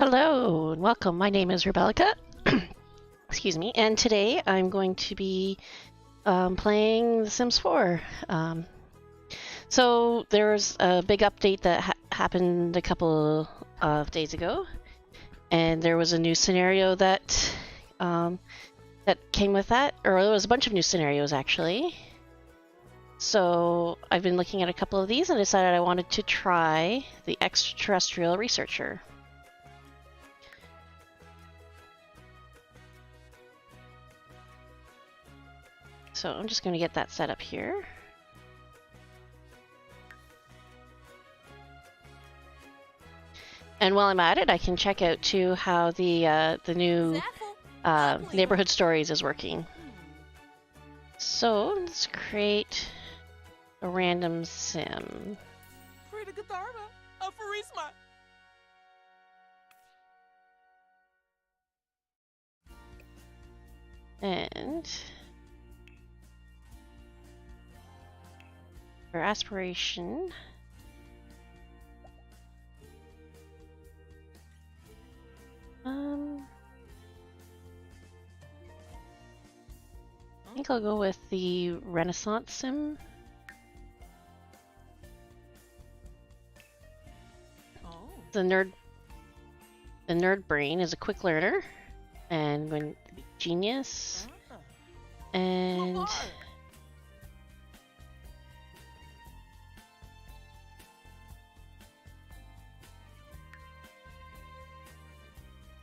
Hello and welcome. My name is Rebecca. Excuse me. And today I'm going to be playing The Sims 4. So there's a big update that happened a couple of days ago, and there was a new scenario that came with that, or there was a bunch of new scenarios actually. So I've been looking at a couple of these and decided I wanted to try the Extraterrestrial Researcher. So I'm just going to get that set up here. And while I'm at it, I can check out too how the new neighborhood stories is working. So let's create a random sim. And for aspiration, I think I'll go with the Renaissance sim. The nerd brain is a quick learner and going to be genius. And what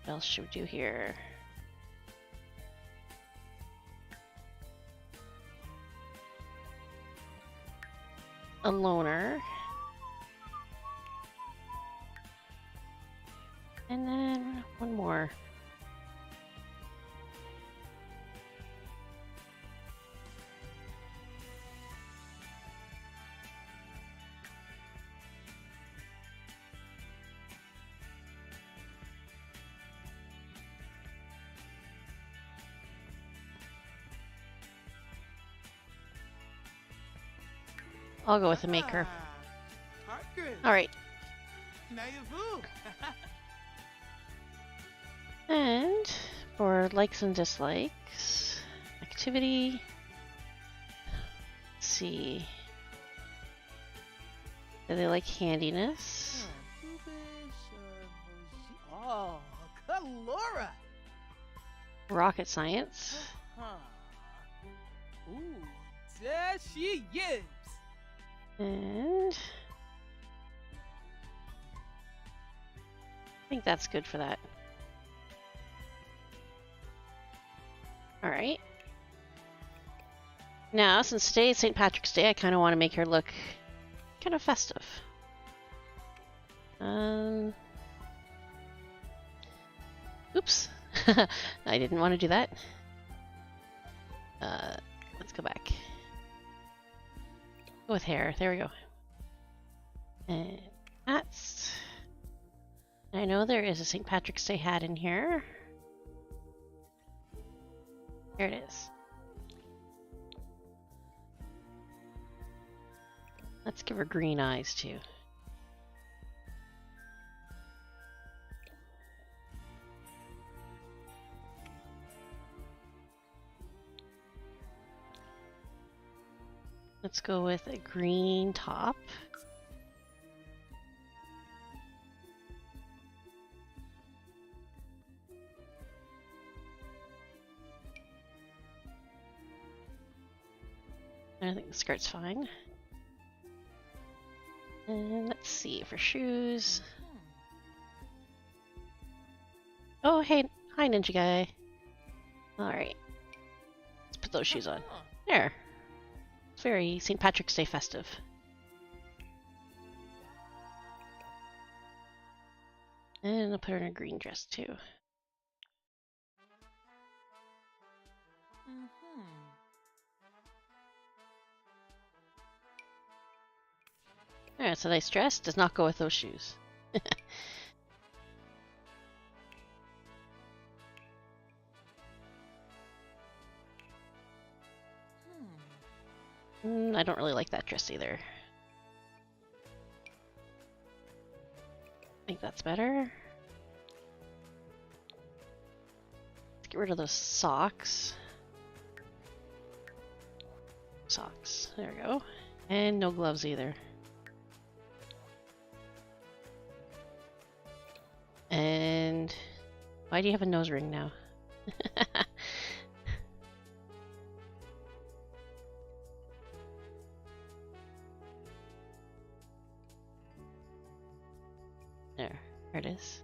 else should we do here? A loner. And then one more. I'll go with the maker. All right. And for likes and dislikes, activity, let's see. Do they like handiness? Oh, Laura. Rocket science. Ooh, there she is. And I think that's good for that. All right. Now, since today is St. Patrick's Day, I kind of want to make her look kind of festive. Oops. I didn't want to do that. Let's go back. Go with hair. There we go. And hats. I know there is a St. Patrick's Day hat in here. Here it is. Let's give her green eyes too. Let's go with a green top. I think the skirt's fine. And let's see for shoes. Oh, hey, hi, Ninja Guy. All right, let's put those shoes on. There. It's very St. Patrick's Day festive. And I'll put her in a green dress too. Alright, so nice dress does not go with those shoes. I don't really like that dress either. I think that's better. rid of those socks. Socks. There we go. And no gloves either. And why do you have a nose ring now? There it is.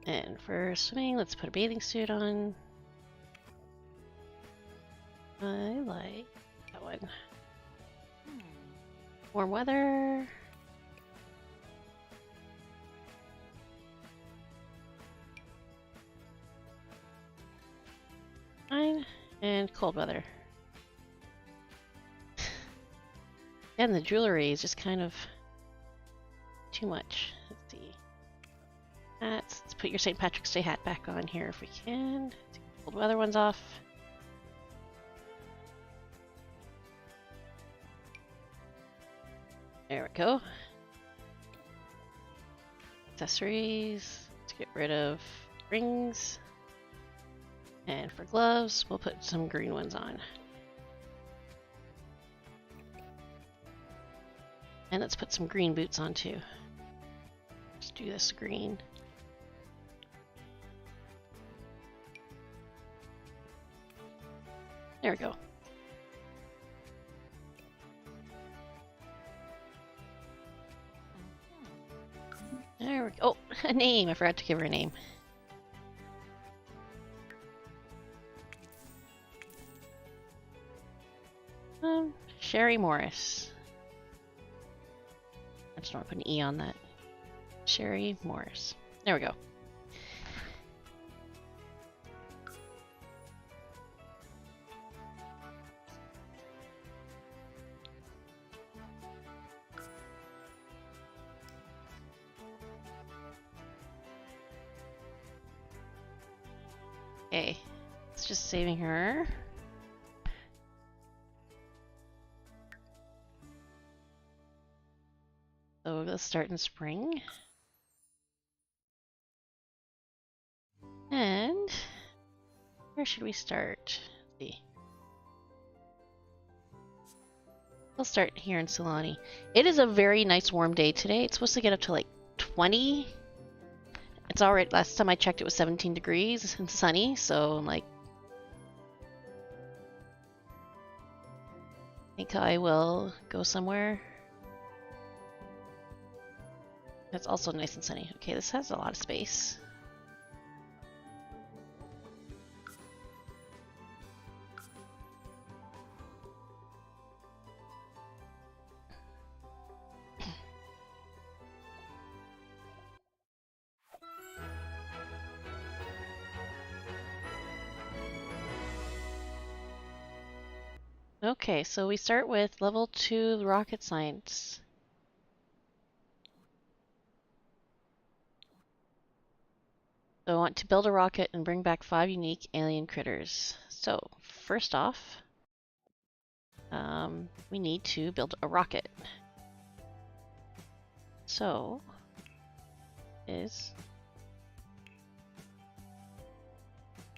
And for swimming, let's put a bathing suit on. I like that one. Warm weather. Fine. And cold weather. And the jewelry is just kind of too much. Let's see. Let's put your St. Patrick's Day hat back on here if we can. Take the cold weather ones off. There we go. Accessories. Let's get rid of rings. And for gloves, we'll put some green ones on. And let's put some green boots on too. Let's do this green. There we go. There we go. Oh, a name. I forgot to give her a name. Sherry Morris. I just want to put an E on that. Sherry Morris. There we go. Okay, it's just saving her. So let's start in spring. And where should we start? Let's see. We'll start here in Sulani. It is a very nice warm day today. It's supposed to get up to like 20. It's already, last time I checked it was 17 degrees and sunny, so like I think I will go somewhere. It's also nice and sunny. Okay, this has a lot of space. Okay, so we start with level 2 rocket science. So I want to build a rocket and bring back 5 unique alien critters. So first off, we need to build a rocket. So is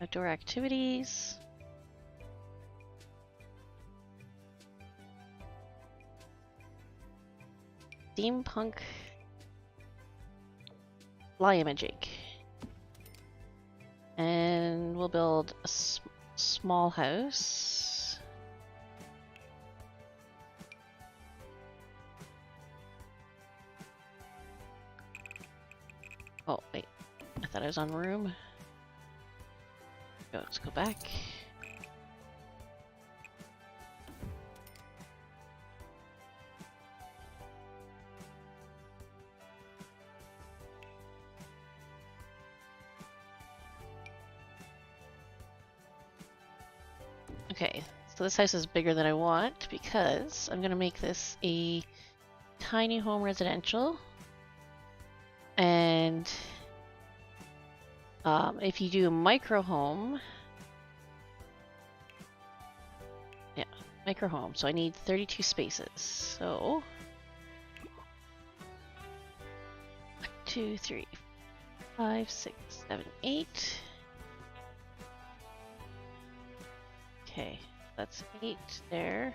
outdoor activities. Steampunk fly imaging. And we'll build a small house. Oh, wait. I thought I was on room. Let's go back. Okay, so this house is bigger than I want because I'm going to make this a tiny home residential. And if you do a micro home, yeah, micro home. So I need 32 spaces. So 1, 2, 3, 5, 6, 7, 8. Okay, that's 8 there.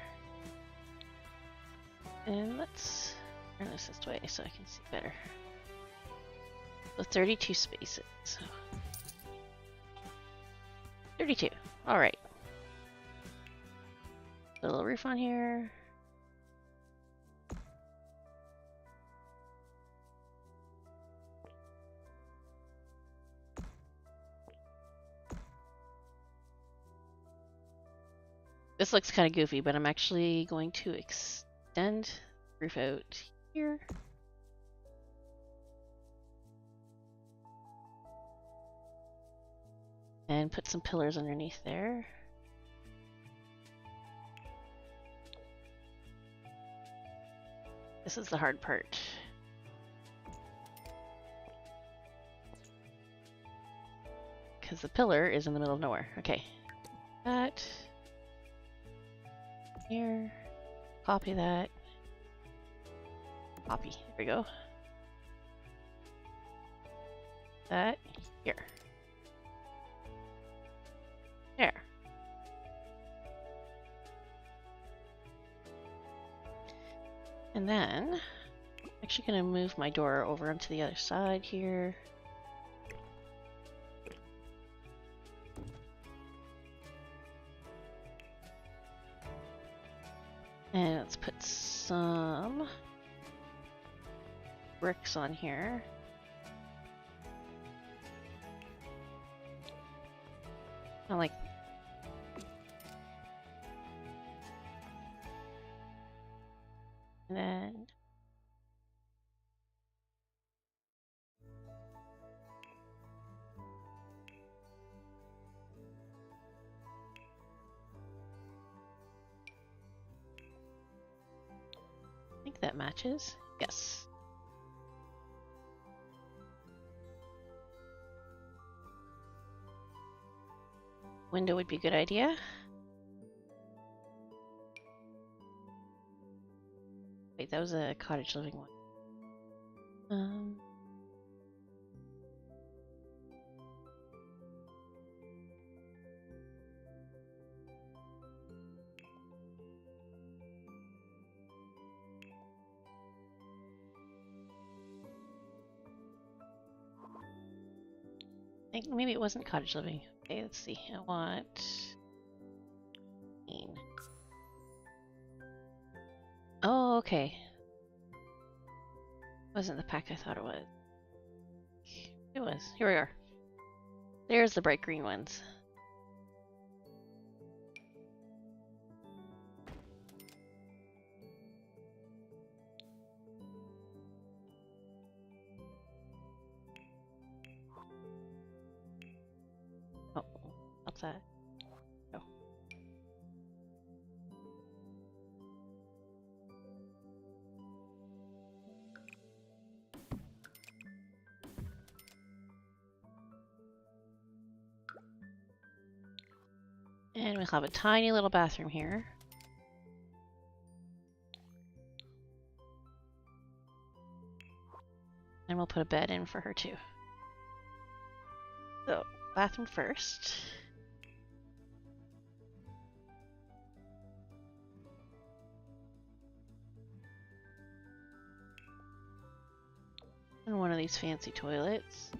And let's turn this way so I can see better. So 32 spaces. 32. All right. A little roof on here. This looks kind of goofy, but I'm actually going to extend the roof out here. And put some pillars underneath there. This is the hard part. Because the pillar is in the middle of nowhere. Okay. That. Here. Copy that. Copy. There we go. That. Here. There. And then, I'm actually going to move my door over onto the other side here. And let's put some bricks on here. I like. And then I think that matches. Yes. Window would be a good idea. Wait, that was a cottage living one. I think maybe it wasn't cottage living. Okay, let's see. I want 18. Oh, okay. Wasn't the pack I thought it was. It was. Here we are. There's the bright green ones. Oh, what's that? Oh. And we'll have a tiny little bathroom here. And we'll put a bed in for her too. So, bathroom first. And one of these fancy toilets.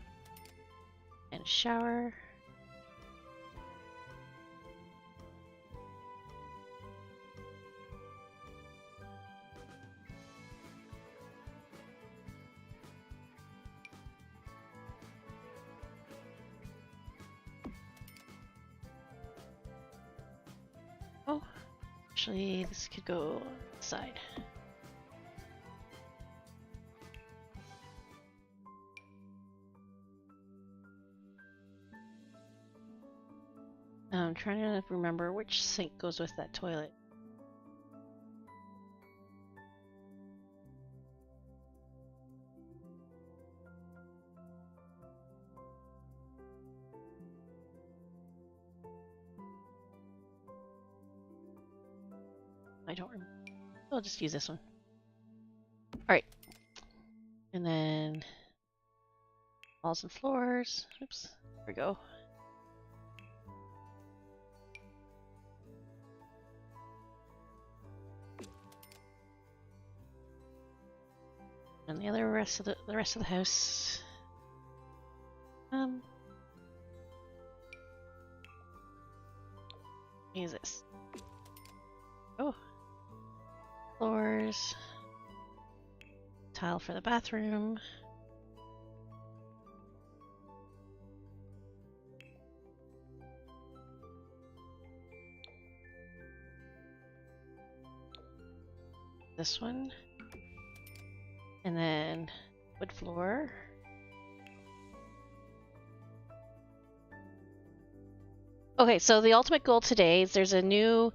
And a shower. Oh, actually, this could go outside. I'm trying to remember which sink goes with that toilet. I don't remember. I'll just use this one. Alright. And then walls and floors. Oops. There we go. And the rest of the house. Use this. Oh. Floors. Tile for the bathroom. This one. And then wood floor. Okay, so the ultimate goal today is there's a new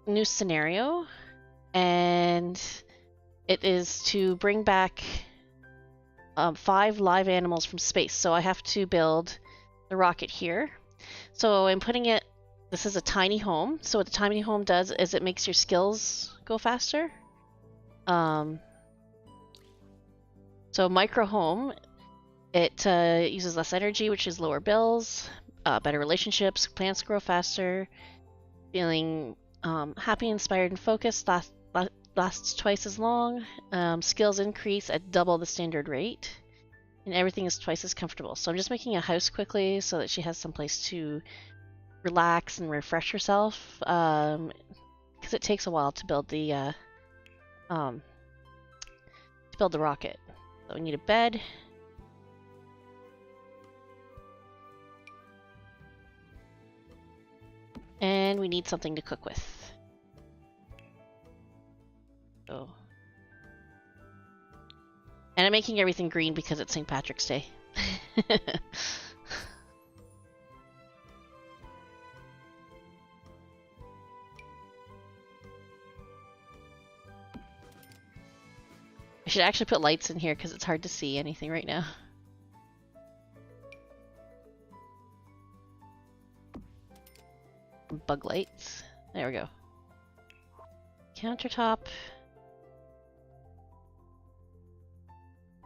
new scenario, and it is to bring back 5 live animals from space. So I have to build the rocket here. So I'm putting it, this is a tiny home. So what the tiny home does is it makes your skills go faster. So micro home, it uses less energy, which is lower bills, better relationships, plants grow faster, feeling happy, inspired, and focused, lasts twice as long, skills increase at double the standard rate, and everything is twice as comfortable. So I'm just making a house quickly so that she has some place to relax and refresh herself, because it takes a while to build the rocket. So we need a bed. And we need something to cook with. So. And I'm making everything green because it's St. Patrick's Day. I should actually put lights in here because it's hard to see anything right now. Bug lights. There we go. Countertop.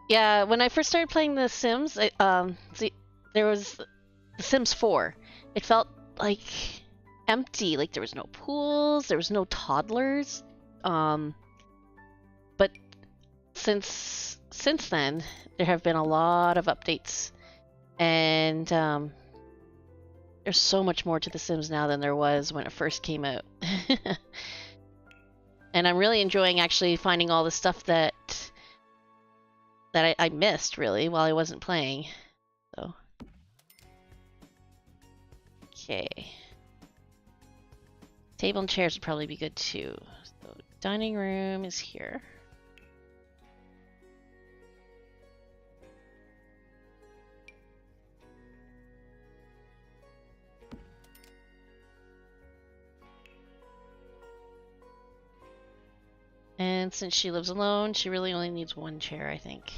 Yeah, when I first started playing The Sims, there was The Sims 4. It felt like empty, like there was no pools, there was no toddlers. But since then, there have been a lot of updates, and there's so much more to The Sims now than there was when it first came out. And I'm really enjoying actually finding all the stuff that I missed, really, while I wasn't playing. So. Okay. Table and chairs would probably be good too. So dining room is here. And since she lives alone, she really only needs one chair, I think.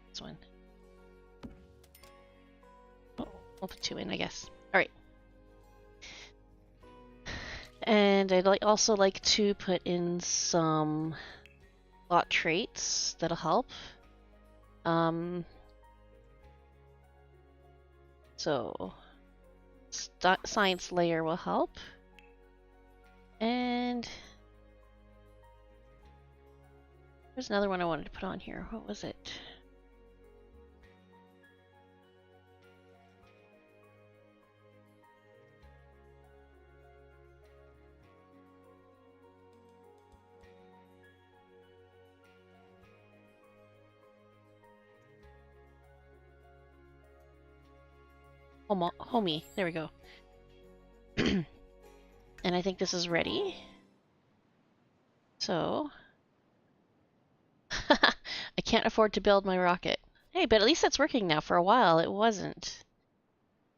This one. Oh, we'll put 2 in, I guess. Alright. And I'd also like to put in some lot traits that'll help. So science layer will help. And there's another one I wanted to put on here. What was it? Homie. There we go. And I think this is ready. So I can't afford to build my rocket. Hey, but at least that's working now. For a while, it wasn't.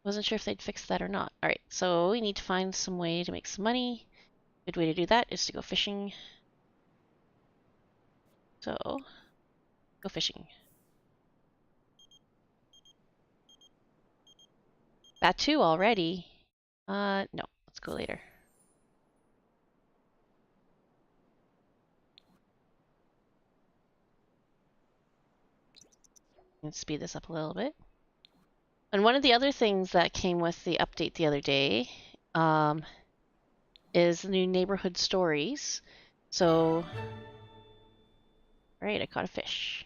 Wasn't sure if they'd fix that or not. Alright, so we need to find some way to make some money. Good way to do that is to go fishing. So, go fishing. Batu already? No, let's go later. Let's speed this up a little bit. And one of the other things that came with the update the other day is the new neighborhood stories. So, right, I caught a fish.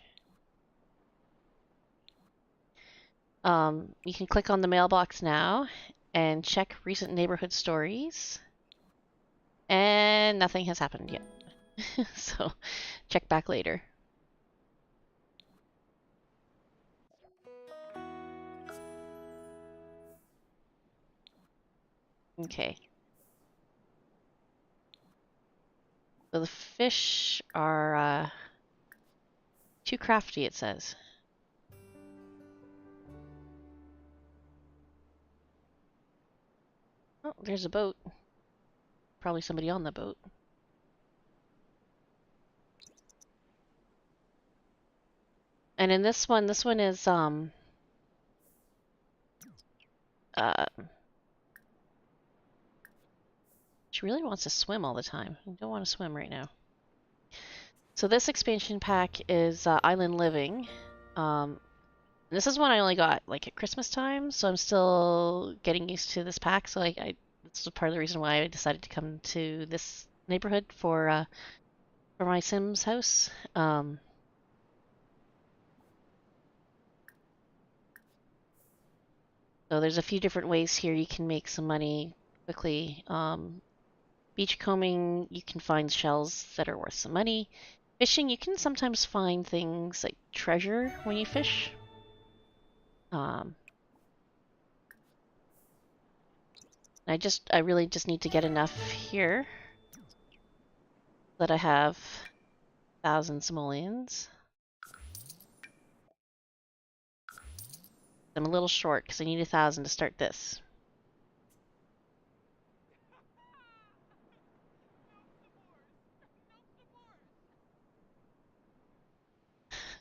You can click on the mailbox now and check recent neighborhood stories. And nothing has happened yet. So, check back later. Okay. So the fish are too crafty, it says. Oh, there's a boat. Probably somebody on the boat. And in this one is she really wants to swim all the time. I don't want to swim right now. So this expansion pack is Island Living. This is one I only got like at Christmas time, so I'm still getting used to this pack. So this is part of the reason why I decided to come to this neighborhood for my Sims house. So there's a few different ways here you can make some money quickly. Beachcombing, you can find shells that are worth some money. Fishing, you can sometimes find things like treasure when you fish. I really just need to get enough here that I have 1,000 simoleons. I'm a little short because I need 1,000 to start this.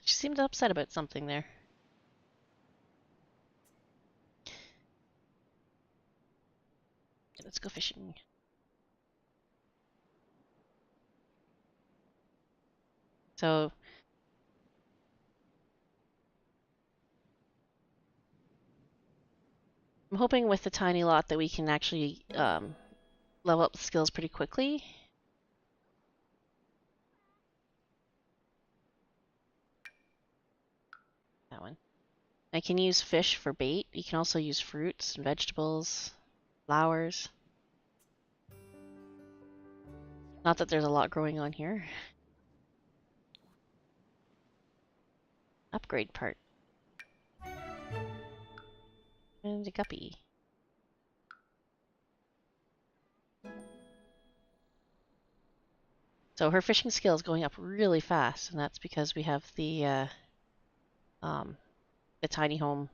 She seemed upset about something there. Okay, let's go fishing. So I'm hoping with the tiny lot that we can actually level up the skills pretty quickly. That one. I can use fish for bait. You can also use fruits and vegetables, flowers. Not that there's a lot growing on here. Upgrade part. And a guppy. So her fishing skill is going up really fast, and that's because we have the tiny home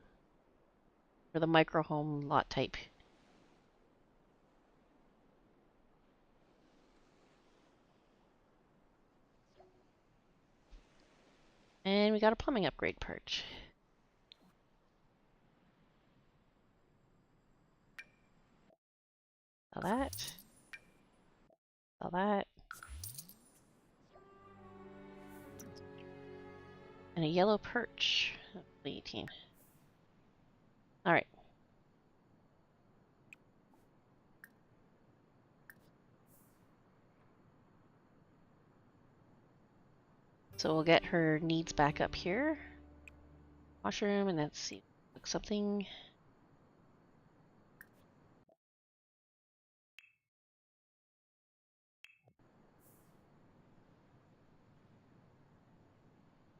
or the micro home lot type. And we got a plumbing upgrade part. Sell that. Sell that. And a yellow perch. 18. Alright. So we'll get her needs back up here. Washroom, and let's see. Look something.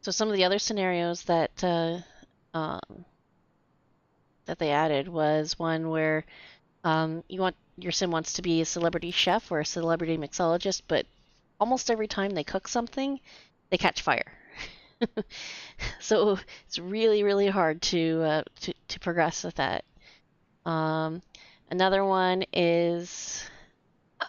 So some of the other scenarios that that they added was one where your sim wants to be a celebrity chef or a celebrity mixologist, but almost every time they cook something, they catch fire. So it's really, really hard to progress with that. Another one is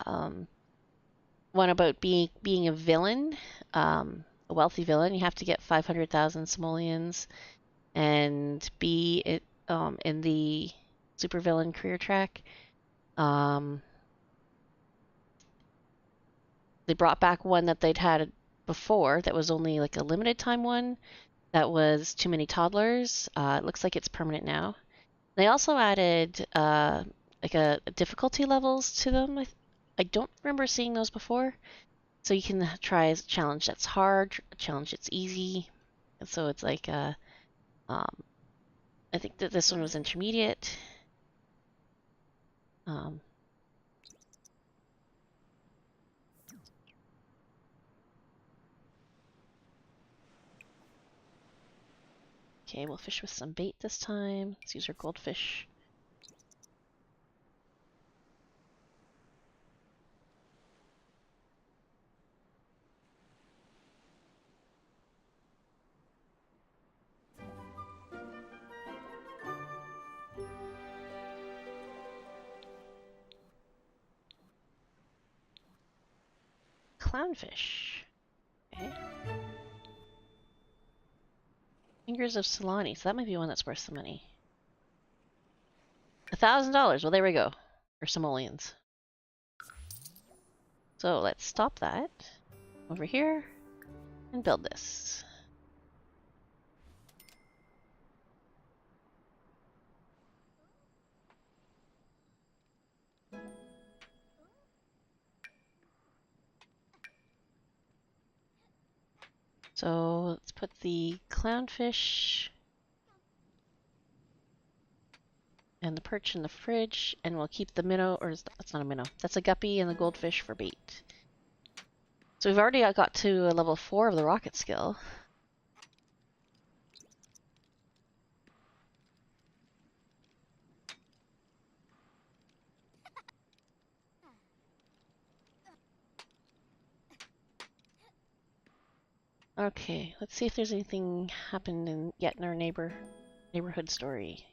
one about being a villain, a wealthy villain. You have to get 500,000 simoleons and be in the supervillain career track. They brought back one that they'd had before that was only like a limited time one, that was too many toddlers. It looks like it's permanent now. They also added like a difficulty levels to them. I don't remember seeing those before. So you can try a challenge that's hard, a challenge that's easy. And so it's like I think that this one was intermediate. Okay, we'll fish with some bait this time. Let's use our goldfish. Clownfish. Okay. Fingers of Solani. So that might be one that's worth some money. $1,000. Well, there we go. For simoleons. So let's stop that over here and build this. So let's put the clownfish and the perch in the fridge, and we'll keep the minnow, or that's not a minnow, that's a guppy and the goldfish for bait. So we've already got to a level 4 of the rocket skill. Okay, let's see if there's anything happened yet in our neighborhood story.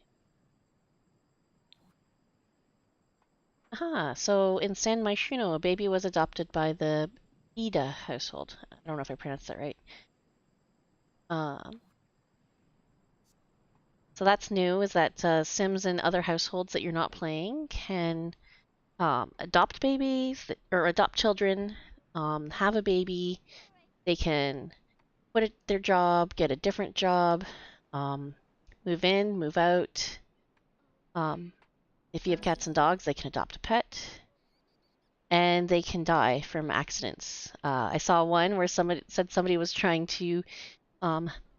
Aha, so in San Myshuno, a baby was adopted by the Ida household. I don't know if I pronounced that right. So that's new, is that Sims and other households that you're not playing can adopt babies or adopt children, have a baby. They can quit their job, get a different job, move in, move out. If you have cats and dogs, they can adopt a pet. And they can die from accidents. I saw one where somebody said somebody was trying to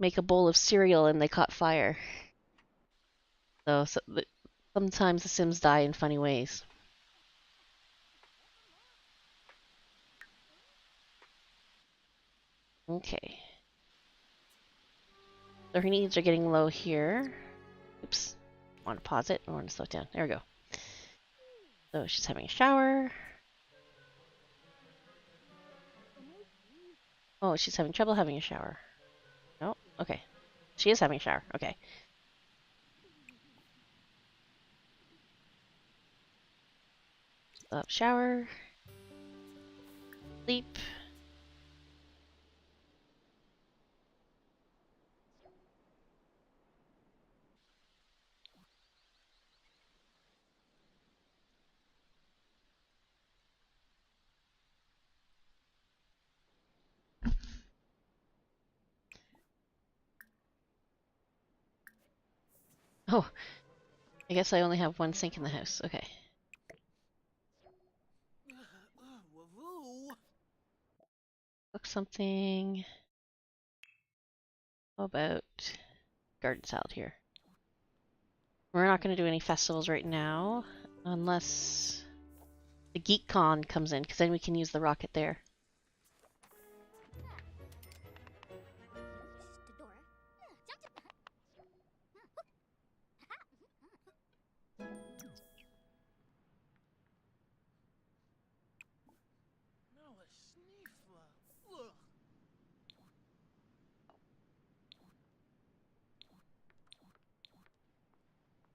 make a bowl of cereal and they caught fire. So sometimes the Sims die in funny ways. Okay. So her needs are getting low here. Oops. I want to pause it. I want to slow it down. There we go. So she's having a shower. Oh, she's having trouble having a shower. No? Okay. She is having a shower. Okay. Up, shower. Sleep. Oh, I guess I only have one sink in the house. Okay. Cook something. How about garden salad here? We're not going to do any festivals right now, unless the GeekCon comes in, because then we can use the rocket there.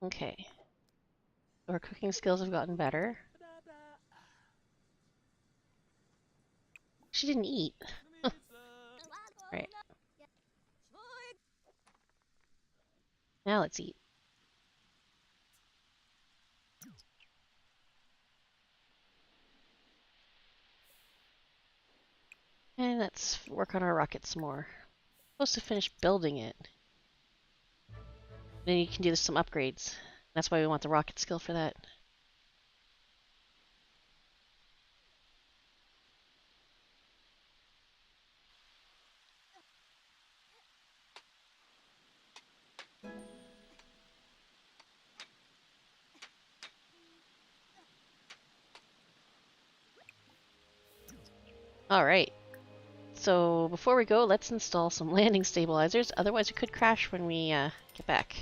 Okay. Our cooking skills have gotten better. She didn't eat. Right. Now let's eat. And let's work on our rockets more. Supposed to finish building it. Then you can do some upgrades. That's why we want the rocket skill for that. Alright. So before we go, let's install some landing stabilizers. Otherwise, it could crash when we get back.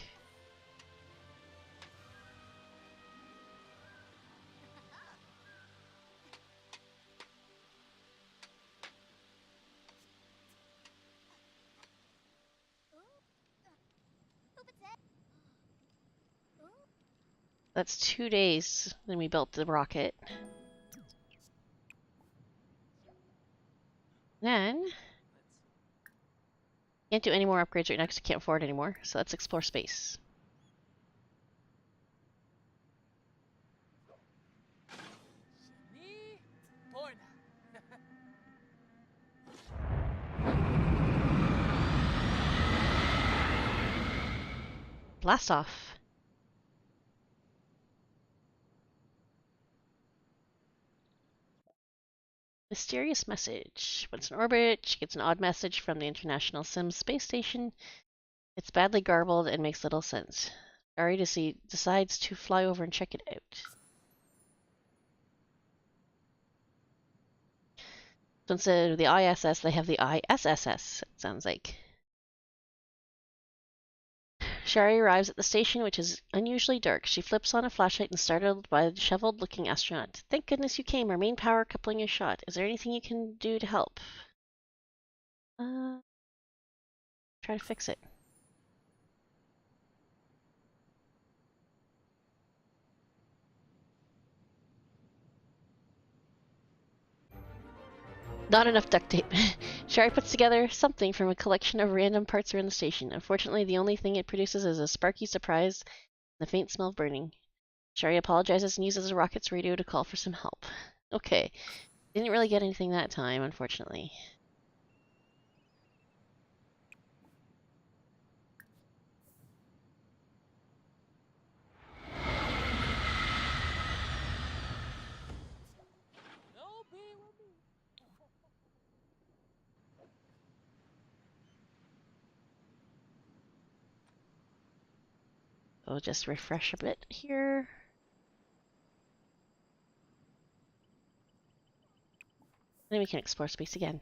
That's 2 days when we built the rocket. Then, can't do any more upgrades right now because I can't afford anymore. So let's explore space. Ni Torna. Blast off. Mysterious message. Once in orbit, she gets an odd message from the International Sims space station. It's badly garbled and makes little sense. Ari decides to fly over and check it out. So instead of the ISS, they have the ISSS, it sounds like. Shari arrives at the station, which is unusually dark. She flips on a flashlight and startled by the disheveled-looking astronaut. Thank goodness you came. Our main power coupling is shot. Is there anything you can do to help? Try to fix it. Not enough duct tape. Shari puts together something from a collection of random parts around the station. Unfortunately, the only thing it produces is a sparky surprise and the faint smell of burning. Shari apologizes and uses the rocket's radio to call for some help. Okay. Didn't really get anything that time, unfortunately. No be with me. We'll just refresh a bit here. Then we can explore space again.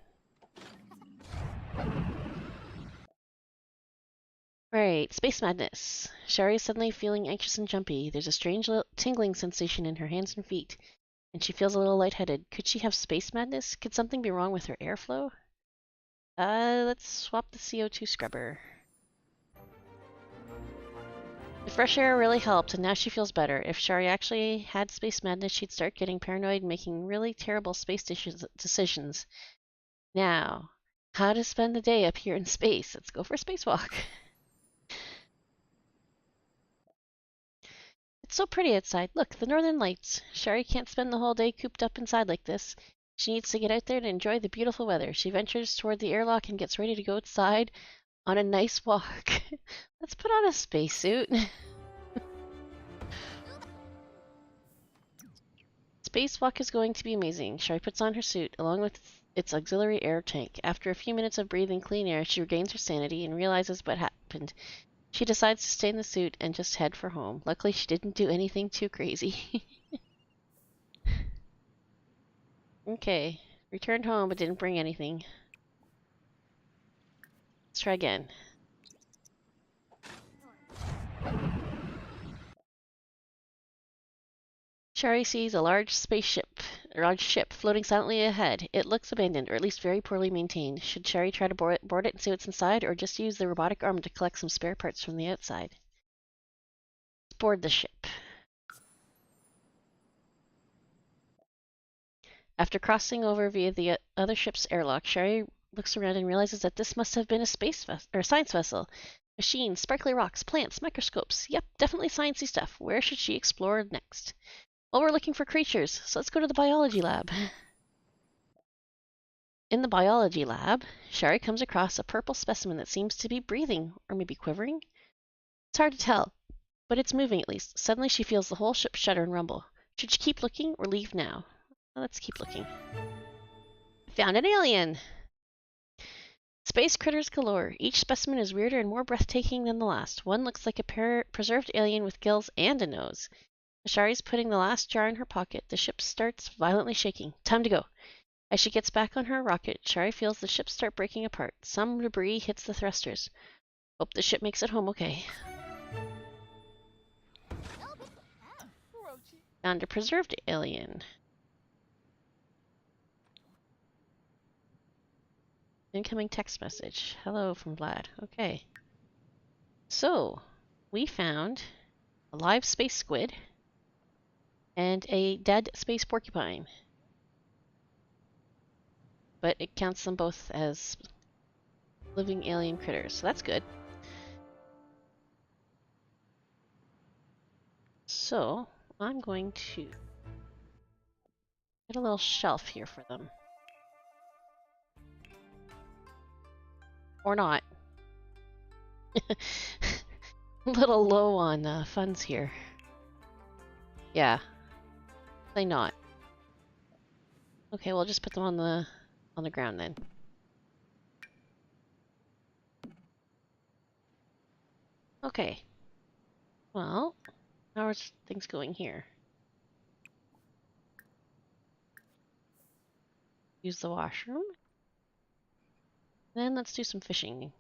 Right, space madness. Shari is suddenly feeling anxious and jumpy. There's a strange tingling sensation in her hands and feet, and she feels a little lightheaded. Could she have space madness? Could something be wrong with her airflow? Let's swap the CO2 scrubber. The fresh air really helped, and now she feels better. If Shari actually had space madness, she'd start getting paranoid and making really terrible space decisions. Now, how to spend the day up here in space? Let's go for a spacewalk. It's so pretty outside. Look, the northern lights. Shari can't spend the whole day cooped up inside like this. She needs to get out there and enjoy the beautiful weather. She ventures toward the airlock and gets ready to go outside on a nice walk. Let's put on a spacesuit. Spacewalk is going to be amazing. Shari puts on her suit, along with its auxiliary air tank. After a few minutes of breathing clean air, she regains her sanity and realizes what happened. She decides to stay in the suit and just head for home. Luckily, she didn't do anything too crazy. Okay, returned home but didn't bring anything. Let's try again. Shari sees a large ship floating silently ahead. It looks abandoned, or at least very poorly maintained. Should Shari try to board it and see what's inside, or just use the robotic arm to collect some spare parts from the outside? Let's board the ship. After crossing over via the other ship's airlock, Shari looks around and realizes that this must have been a science vessel. Machines, sparkly rocks, plants, microscopes. Yep, definitely sciencey stuff. Where should she explore next? Well, we're looking for creatures, so let's go to the biology lab. In the biology lab, Shari comes across a purple specimen that seems to be breathing, or maybe quivering. It's hard to tell, but it's moving at least. Suddenly she feels the whole ship shudder and rumble. Should she keep looking or leave now? Let's keep looking. Found an alien! Space critters galore. Each specimen is weirder and more breathtaking than the last. One looks like a preserved alien with gills and a nose. Shari's putting the last jar in her pocket. The ship starts violently shaking. Time to go. As she gets back on her rocket, Shari feels the ship start breaking apart. Some debris hits the thrusters. Hope the ship makes it home okay. Found a preserved alien. Incoming text message. Hello from Vlad. Okay. So, we found a live space squid and a dead space porcupine. But it counts them both as living alien critters, so that's good. So, I'm going to get a little shelf here for them. Or not. A little low on funds here. Yeah. Say not. Okay, we'll just put them on the ground then. Okay. Well, how are things going here? Use the washroom. Then let's do some fishing.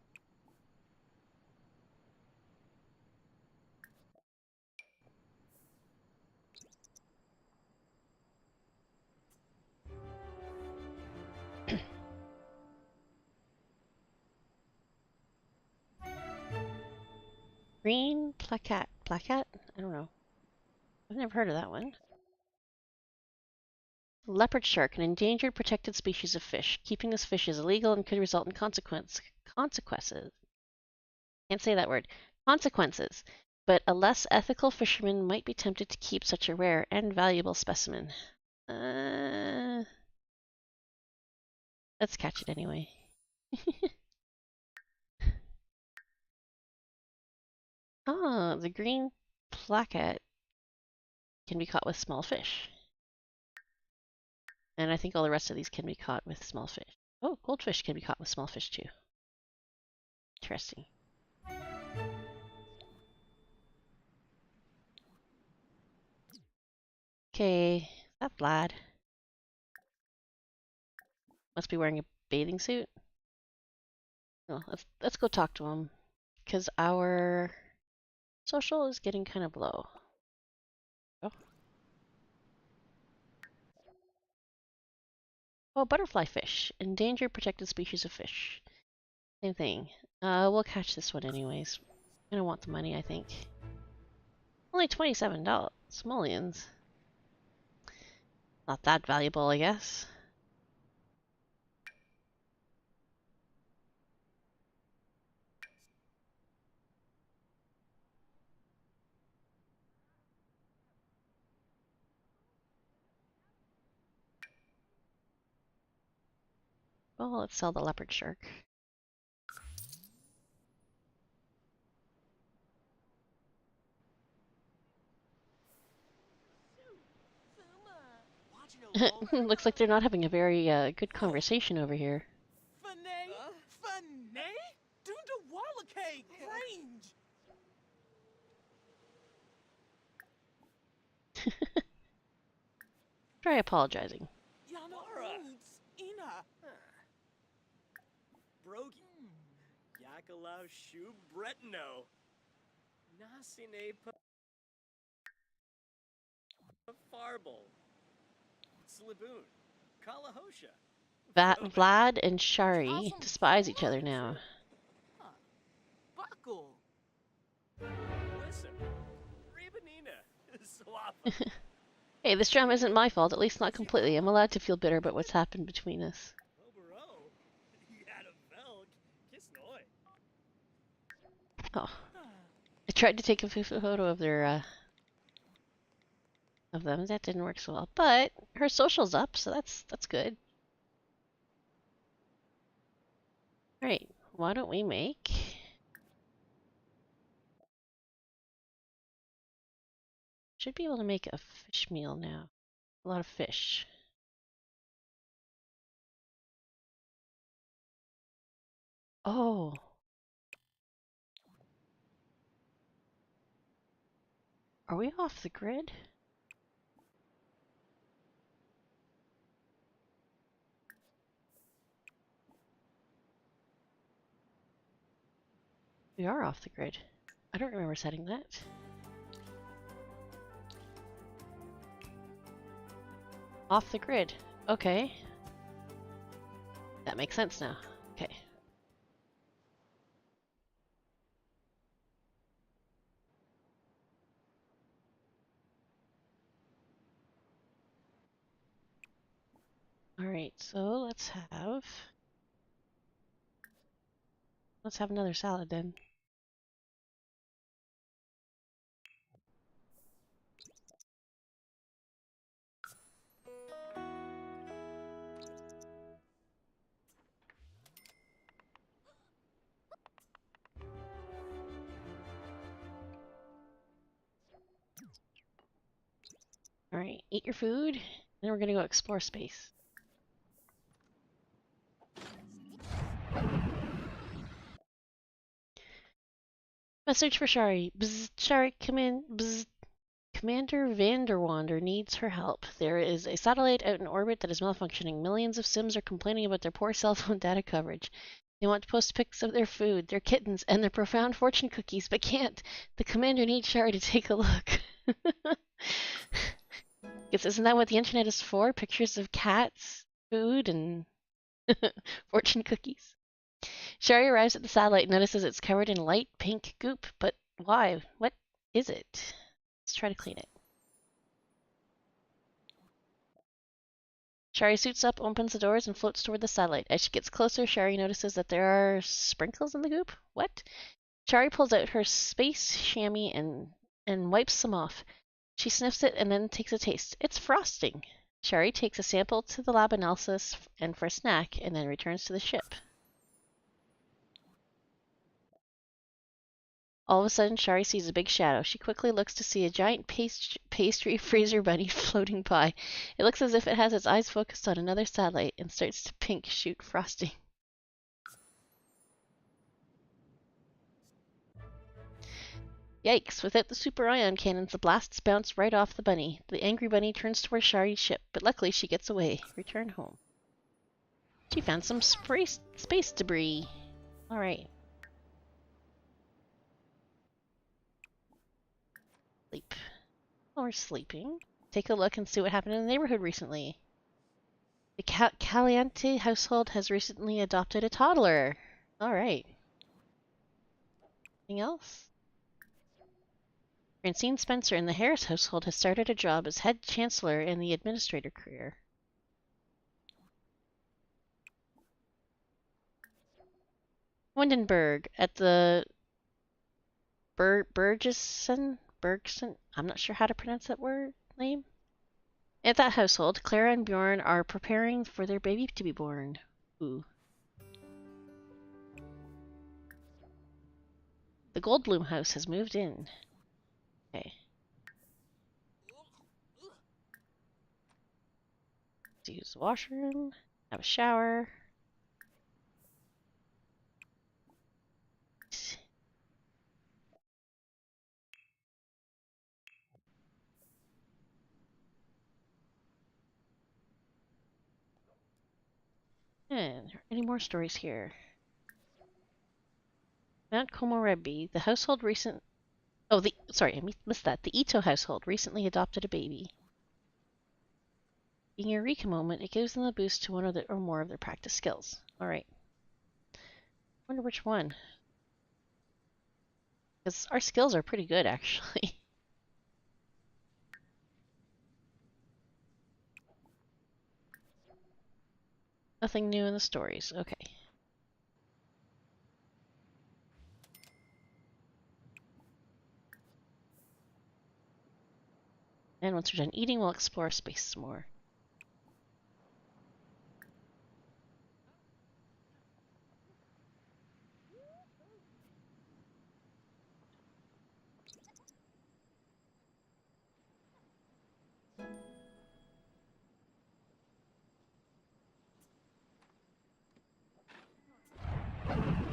Green placat. Placat? I don't know. I've never heard of that one. Leopard shark, an endangered protected species of fish. Keeping this fish is illegal and could result in consequences. Can't say that word. Consequences. But a less ethical fisherman might be tempted to keep such a rare and valuable specimen. Let's catch it anyway. Ah, the green placket can be caught with small fish. And I think all the rest of these can be caught with small fish. Oh, goldfish can be caught with small fish too. Interesting. Okay, is that Vlad? Must be wearing a bathing suit. Oh, let's go talk to him, because our social is getting kind of low. Oh. Oh, butterfly fish, endangered protected species of fish. Same thing. We'll catch this one anyways. I don't want the money, I think. Only $27 simoleons. Not that valuable, I guess. Well, let's sell the leopard shark. Looks like they're not having a very good conversation over here. Try apologizing. Brogi. Yakalau Shu Bretno. Nasine Farble. Sliboon. Kalahosha. Vlad and Shari despise each other now. Buckle. Listen. Ribanina. Swap. Hey, this drama isn't my fault, at least not completely. I'm allowed to feel bitter about what's happened between us. Oh. I tried to take a photo of their, of them. That didn't work so well. But her social's up, so that's good. why don't we make... Should be able to make a fish meal now. A lot of fish. Oh. Are we off the grid? We are off the grid. I don't remember setting that. Off the grid. Okay. That makes sense now. Okay. Alright, so let's have another salad then. Alright, eat your food, then we're gonna go explore space. Message for Shari. Bzz, Shari, come in. Bzz. Commander Vanderwander needs her help. There is a satellite out in orbit that is malfunctioning. Millions of Sims are complaining about their poor cell phone data coverage. They want to post pics of their food, their kittens, and their profound fortune cookies, but can't. The commander needs Shari to take a look. Guess isn't that what the internet is for? Pictures of cats, food, and fortune cookies. Shari arrives at the satellite and notices it's covered in light pink goop, but why? What is it? Let's try to clean it. Shari suits up, opens the doors, and floats toward the satellite. As she gets closer, Shari notices that there are sprinkles in the goop. What? Shari pulls out her space chamois and wipes them off. She sniffs it and then takes a taste. It's frosting. Shari takes a sample to the lab analysis and for a snack, and then returns to the ship. All of a sudden, Shari sees a big shadow. She quickly looks to see a giant pastry freezer bunny floating by. It looks as if it has its eyes focused on another satellite and starts to pink shoot frosting. Yikes! Without the super ion cannons, the blasts bounce right off the bunny. The angry bunny turns toward Shari's ship, but luckily she gets away. Return home. She found some space debris. Alright. Sleep. While we're sleeping, take a look and see what happened in the neighborhood recently. The Caliente household has recently adopted a toddler. Alright. Anything else? Francine Spencer in the Harris household has started a job as head chancellor in the administrator career. Windenburg at the Bergson, I'm not sure how to pronounce that name. At that household, Clara and Bjorn are preparing for their baby to be born. Ooh. The Goldblum house has moved in. Okay. Let's use the washroom, have a shower. And are any more stories here? Mount Komorebi, the household recent... Oh, sorry, I missed that. The Ito household recently adopted a baby. Being a Eureka moment, it gives them a boost to one of or more of their practice skills. Alright. Wonder which one. Because our skills are pretty good, actually. Nothing new in the stories. Okay. And once we're done eating, we'll explore space some more.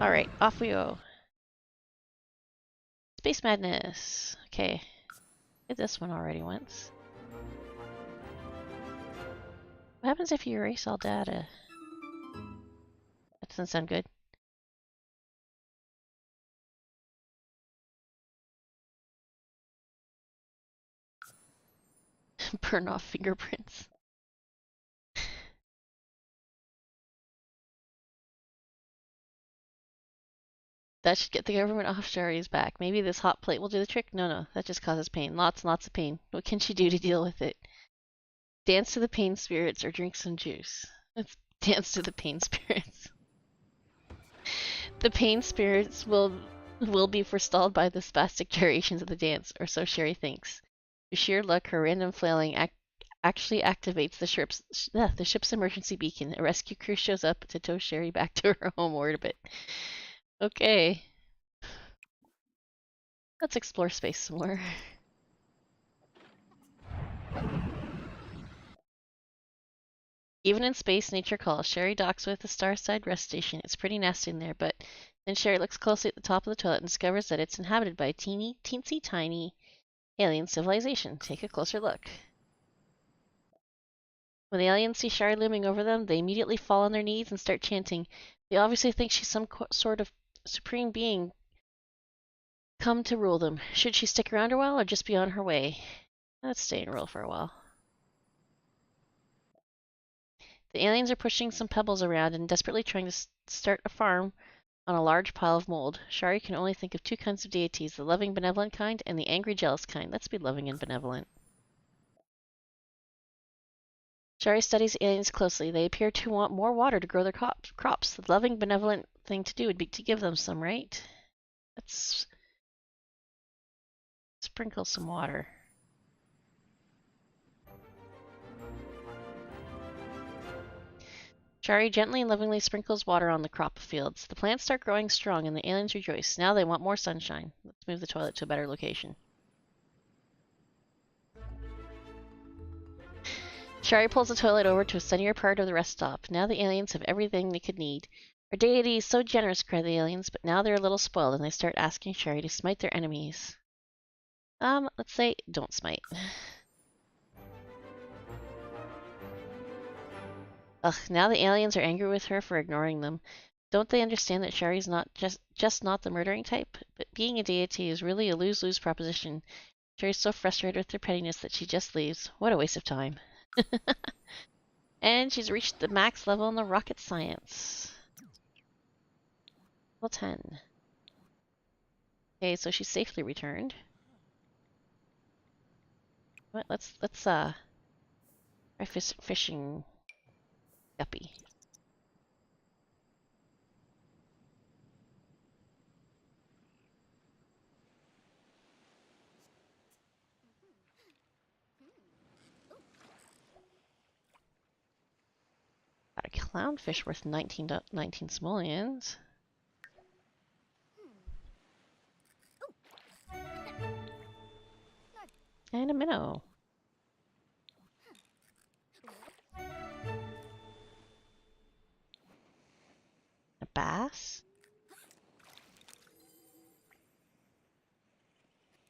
Alright, off we go. Space Madness. Okay. Did this one already once. What happens if you erase all data? That doesn't sound good. Burn off fingerprints. That should get the government off Shari's back. Maybe this hot plate will do the trick? No, that just causes pain. Lots and lots of pain. What can she do to deal with it? Dance to the pain spirits or drink some juice. Let's dance to the pain spirits. The pain spirits will be forestalled by the spastic gyrations of the dance, or so Sherry thinks. For sheer luck, her random flailing actually activates the ship's emergency beacon. A rescue crew shows up to tow Sherry back to her home orbit. Okay. Let's explore space some more. Even in space, nature calls. Sherry docks with the Starside rest station. It's pretty nasty in there, but then Sherry looks closely at the top of the toilet and discovers that it's inhabited by a teensy tiny alien civilization. Take a closer look. When the aliens see Sherry looming over them, they immediately fall on their knees and start chanting. They obviously think she's some sort of supreme being come to rule them. Should she stick around a while or just be on her way? Let's stay and rule for a while. The aliens are pushing some pebbles around and desperately trying to start a farm on a large pile of mold. Shari can only think of two kinds of deities, the loving, benevolent kind and the angry, jealous kind. Let's be loving and benevolent. Shari studies the aliens closely. They appear to want more water to grow their crops. The loving, benevolent thing to do would be to give them some, right? Let's sprinkle some water. Shari gently and lovingly sprinkles water on the crop fields. The plants start growing strong and the aliens rejoice. Now they want more sunshine. Let's move the toilet to a better location. Shari pulls the toilet over to a sunnier part of the rest stop. Now the aliens have everything they could need. Our deity is so generous, cry the aliens, but now they're a little spoiled and they start asking Shari to smite their enemies. Let's say don't smite. Ugh, now the aliens are angry with her for ignoring them. Don't they understand that Shari's not just not the murdering type? But being a deity is really a lose-lose proposition. Shari's so frustrated with their pettiness that she just leaves. What a waste of time. And she's reached the max level in the rocket science. Level 10. Okay, so she's safely returned. What? Let's try fishing guppy. Got a clownfish worth 19 simoleons. And a minnow. A bass.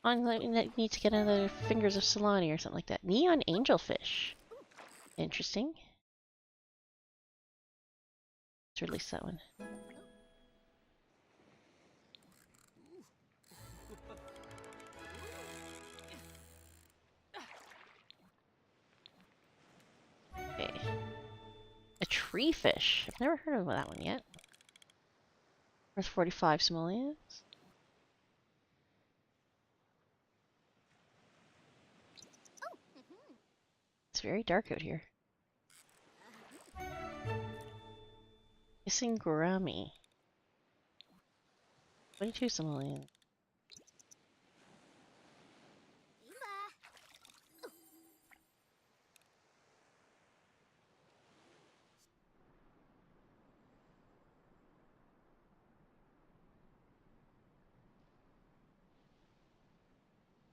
I need to get another Fingers of Solani or something like that. Neon angelfish. Interesting. Let's release that one. Okay. A tree fish. I've never heard of that one yet. Worth 45 simoleons. It's very dark out here. Missing gourami. 22 simoleons.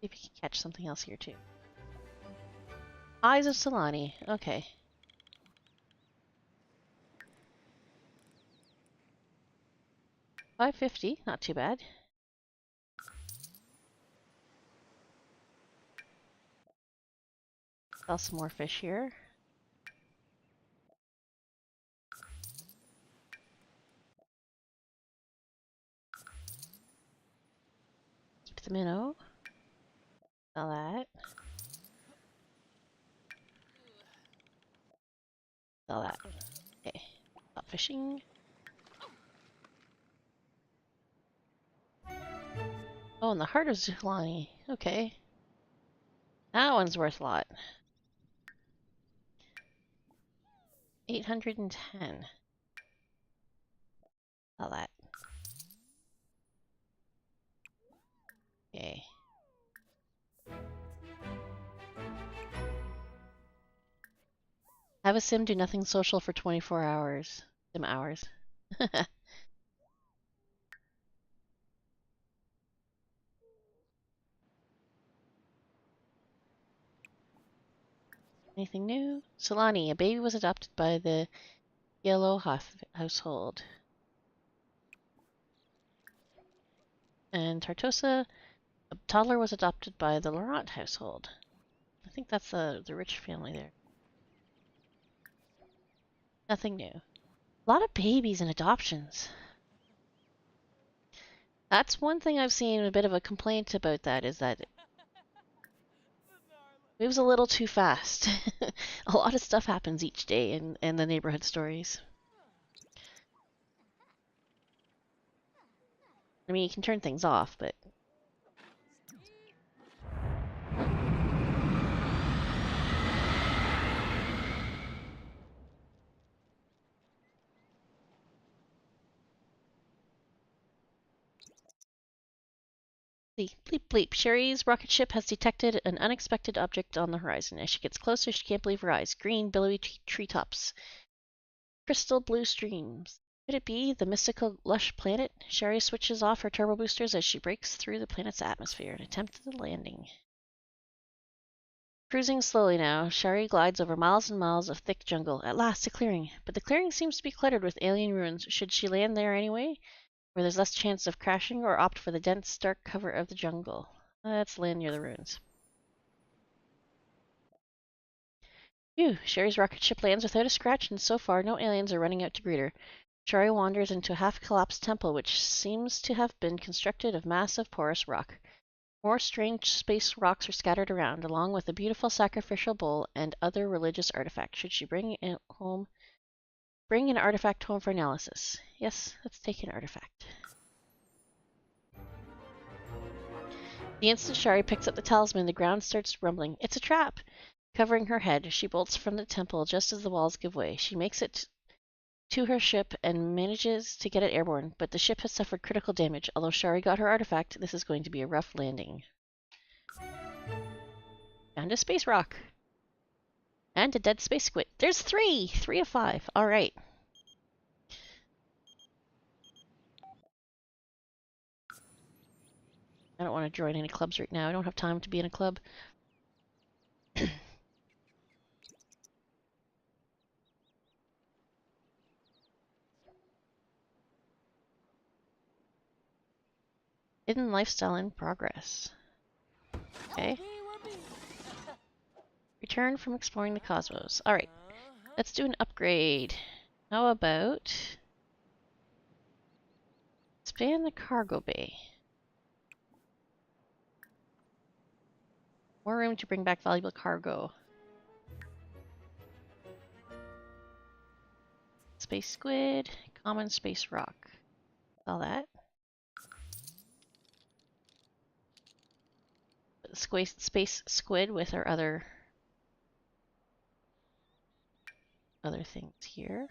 See if we can catch something else here too. Eyes of Solani. Okay. $5.50, not too bad. Sell some more fish here. Keep the minnow. Sell that. Sell that. Okay. Stop fishing. Oh, and the heart of Zulani. Okay. That one's worth a lot. 810. Sell that. Okay. Have a sim do nothing social for 24 hours. Sim hours. Anything new? Solani, a baby was adopted by the Yellow household. And Tartosa, a toddler was adopted by the Laurent household. I think that's the rich family there. Nothing new. A lot of babies and adoptions. That's one thing I've seen a bit of a complaint about that, is that it moves a little too fast. A lot of stuff happens each day in the neighborhood stories. I mean, you can turn things off, but... Bleep bleep. Sherry's rocket ship has detected an unexpected object on the horizon. As she gets closer, she can't believe her eyes. Green, billowy treetops. Crystal blue streams. Could it be the mystical lush planet? Sherry switches off her turbo boosters as she breaks through the planet's atmosphere and attempts the landing. Cruising slowly now, Shari glides over miles and miles of thick jungle. At last, a clearing. But the clearing seems to be cluttered with alien ruins. Should she land there anyway, where there's less chance of crashing, or opt for the dense, dark cover of the jungle? Let's land near the ruins. Phew, Sherry's rocket ship lands without a scratch, and so far no aliens are running out to greet her. Shari wanders into a half-collapsed temple, which seems to have been constructed of massive porous rock. More strange space rocks are scattered around, along with a beautiful sacrificial bowl and other religious artifacts. Should she bring an artifact home for analysis? Yes, let's take an artifact. The instant Shari picks up the talisman, the ground starts rumbling. It's a trap! Covering her head, she bolts from the temple just as the walls give way. She makes it to her ship and manages to get it airborne, but the ship has suffered critical damage. Although Shari got her artifact, this is going to be a rough landing. Found a space rock. And a dead space squid. There's 3! 3 of 5. Alright. I don't want to join any clubs right now. I don't have time to be in a club. Hidden lifestyle in progress. Okay. Return from exploring the cosmos. Alright. Let's do an upgrade. How about... expand the cargo bay. More room to bring back valuable cargo. Space squid, common space rock. All that. Space squid with our other things here.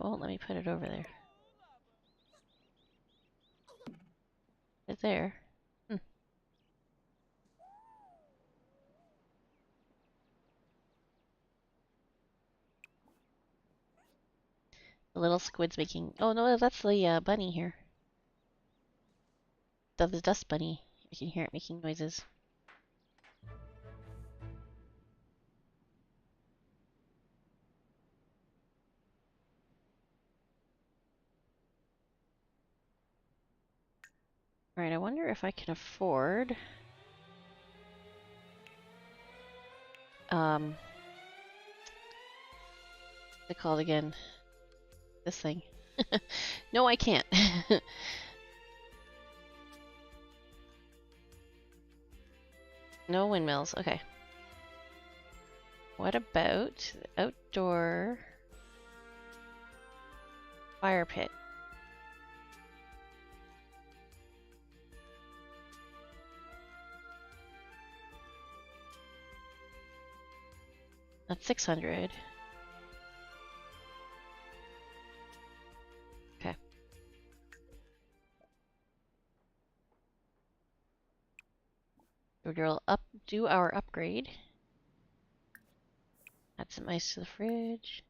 Oh, let me put it over there. Right there. Hmm. The little squid's making... Oh no, that's the bunny here. The dust bunny. You can hear it making noises. Alright, I wonder if I can afford... what's it called again? This thing. No, I can't. No windmills, okay. What about the outdoor fire pit? That's 600. Okay. We'll do our upgrade. Add some ice to the fridge.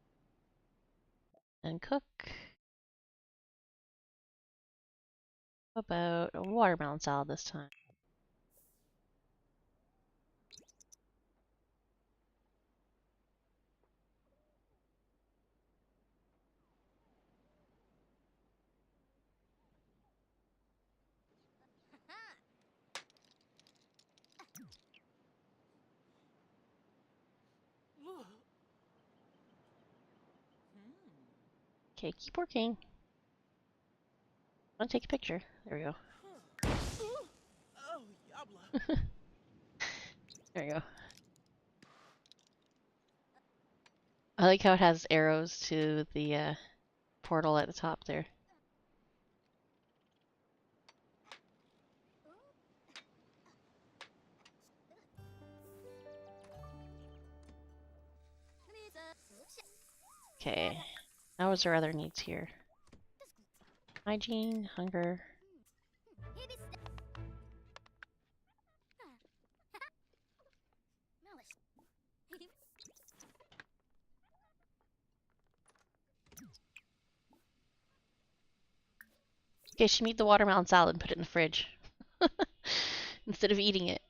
And cook. How about a watermelon salad this time? Okay, keep working. I want to take a picture. There we go. Oh, yabla. There we go. I like how it has arrows to the portal at the top there. Okay. Now is there other needs here? Hygiene, hunger. Okay, she made the watermelon salad and put it in the fridge. Instead of eating it.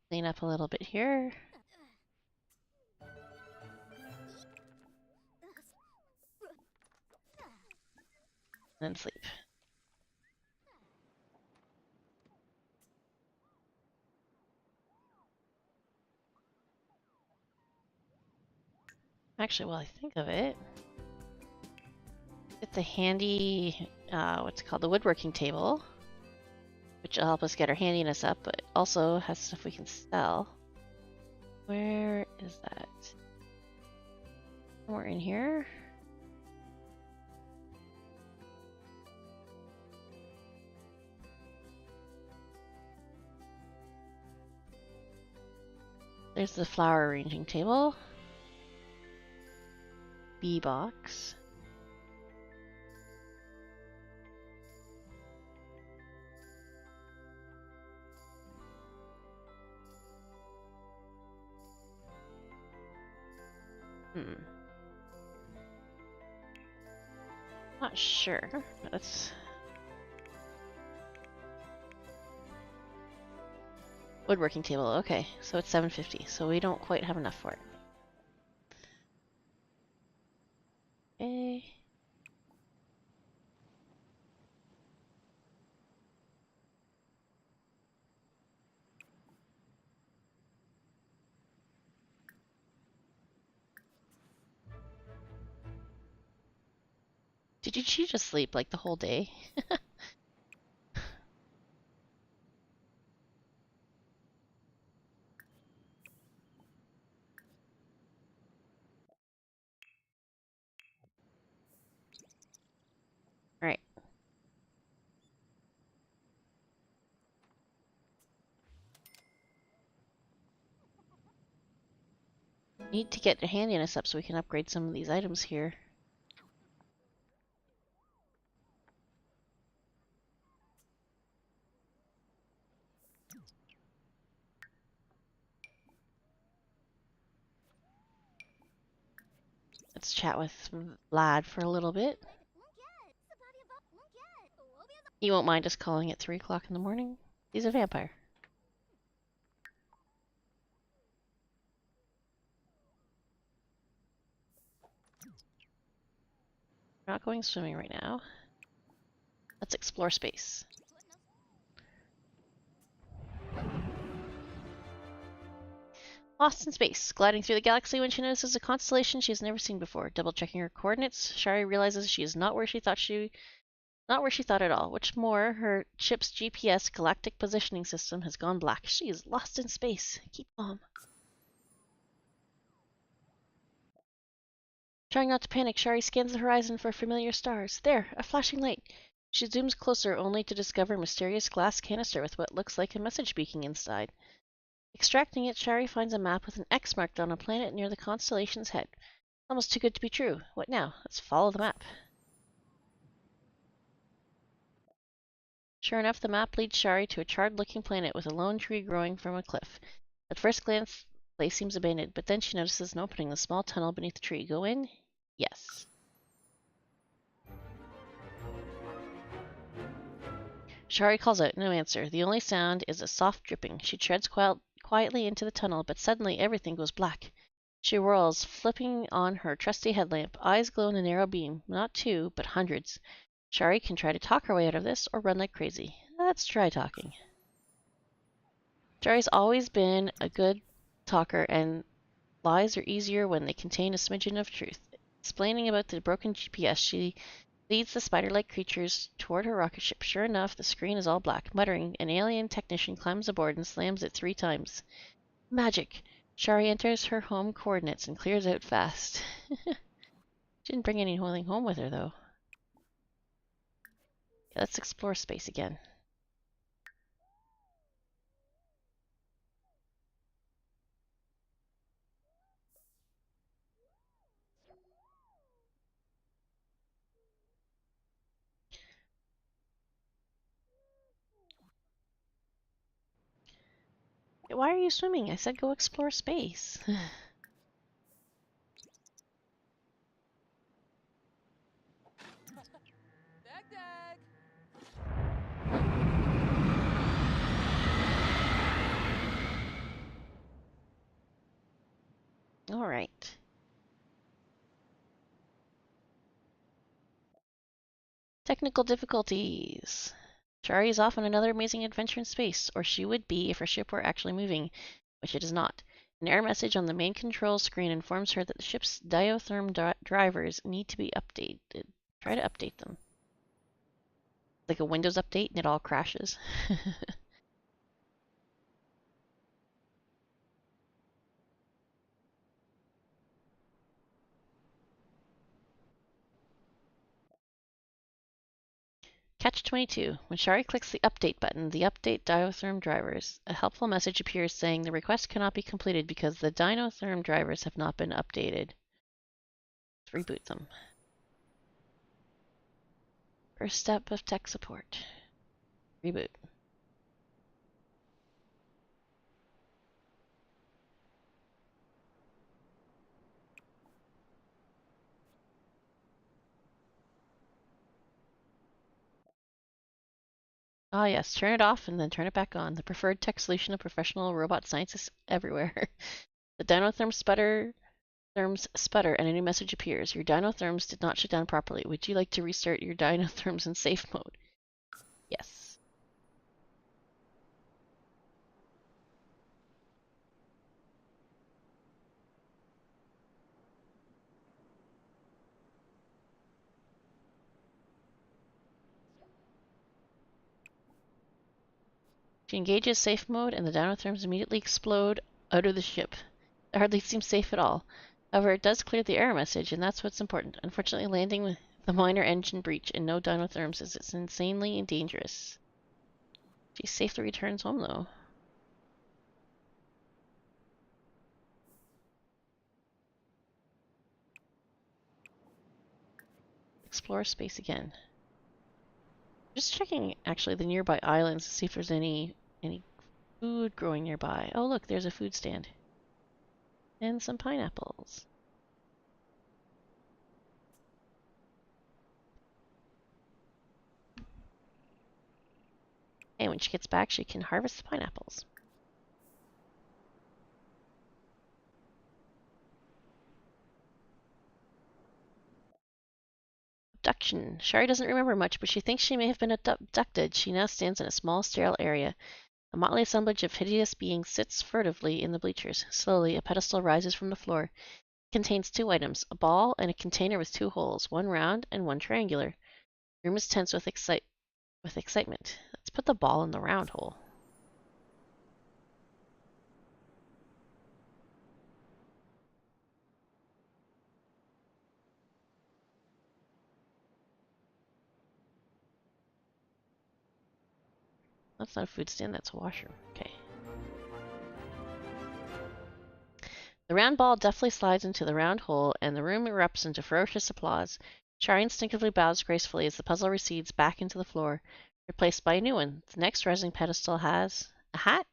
Clean up a little bit here. And then sleep. Actually, while I think of it, it's a handy, what's it called, the woodworking table, which will help us get our handiness up, but also has stuff we can sell. Where is that? Somewhere in here? There's the flower arranging table. Bee box. Not sure. That's woodworking table. Okay, so it's 750. So we don't quite have enough for it. Okay. Did she just sleep like the whole day? Alright. Need to get the handiness up so we can upgrade some of these items here. Let's chat with Vlad for a little bit. He won't mind us calling at 3 o'clock in the morning. He's a vampire. We're not going swimming right now. Let's explore space. Lost in space, gliding through the galaxy when she notices a constellation she has never seen before. Double checking her coordinates, Shari realizes she is not where she thought at all. What's more, her ship's GPS galactic positioning system has gone black. She is lost in space. Keep calm. Trying not to panic, Shari scans the horizon for familiar stars. There, a flashing light. She zooms closer only to discover a mysterious glass canister with what looks like a message beacon inside. Extracting it, Shari finds a map with an X marked on a planet near the constellation's head. Almost too good to be true. What now? Let's follow the map. Sure enough, the map leads Shari to a charred-looking planet with a lone tree growing from a cliff. At first glance, the place seems abandoned, but then she notices an opening in the small tunnel beneath the tree. Go in? Yes. Shari calls out, no answer. The only sound is a soft dripping. She treads quietly into the tunnel, but suddenly everything goes black. She whirls, flipping on her trusty headlamp. Eyes glow in a narrow beam. Not two, but hundreds. Shari can try to talk her way out of this, or run like crazy. Let's try talking. Shari's always been a good talker, and lies are easier when they contain a smidgen of truth. Explaining about the broken GPS, she leads the spider-like creatures toward her rocket ship. Sure enough, the screen is all black. Muttering, an alien technician climbs aboard and slams it 3 times. Magic! Shari enters her home coordinates and clears out fast. She didn't bring anything home with her, though. Yeah, let's explore space again. Why are you swimming? I said go explore space. Dag dag. All right. Technical difficulties. Shari is off on another amazing adventure in space, or she would be if her ship were actually moving, which it is not. An error message on the main control screen informs her that the ship's diatherm drivers need to be updated. Try to update them. Like a Windows update and it all crashes. Catch 22. When Shari clicks the update button, the update diatherm drivers, a helpful message appears saying the request cannot be completed because the dinotherm drivers have not been updated. Let's reboot them. First step of tech support. Reboot. Ah yes, turn it off and then turn it back on. The preferred tech solution of professional robot scientists everywhere. The dinotherm therms sputter and a new message appears. Your dinotherms did not shut down properly. Would you like to restart your dinotherms in safe mode? Yes. She engages safe mode and the dinotherms immediately explode out of the ship. It hardly seems safe at all. However, it does clear the error message, and that's what's important. Unfortunately, landing with the minor engine breach and no dinotherms is insanely dangerous. She safely returns home, though. Explore space again. Just checking, actually, the nearby islands to see if there's any food growing nearby. Oh, look, there's a food stand. And some pineapples. And when she gets back, she can harvest the pineapples. abduction. Shari doesn't remember much, but she thinks she may have been abducted. She now stands in a small, sterile area. A motley assemblage of hideous beings sits furtively in the bleachers. Slowly, a pedestal rises from the floor. It contains two items, a ball and a container with two holes, one round and one triangular. The room is tense with excitement. Let's put the ball in the round hole. That's not a food stand, that's a washroom. Okay. The round ball deftly slides into the round hole, and the room erupts into ferocious applause. Shari instinctively bows gracefully as the puzzle recedes back into the floor, replaced by a new one. The next rising pedestal has a hat?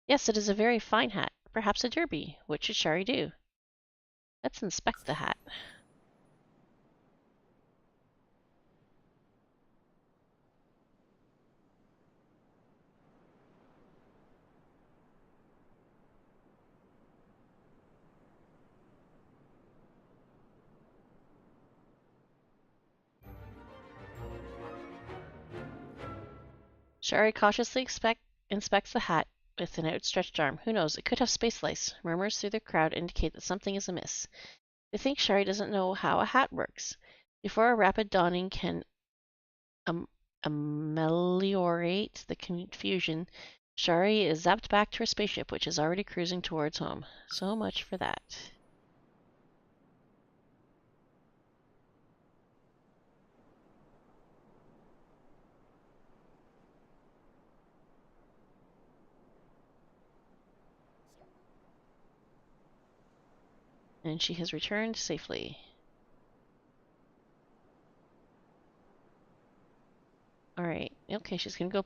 Yes, it is a very fine hat. Perhaps a derby. What should Shari do? Let's inspect the hat. Shari cautiously inspects the hat with an outstretched arm. Who knows? It could have space lace. Murmurs through the crowd indicate that something is amiss. They think Shari doesn't know how a hat works. Before a rapid donning can ameliorate the confusion, Shari is zapped back to her spaceship, which is already cruising towards home. So much for that. And she has returned safely. Alright, okay, she's gonna go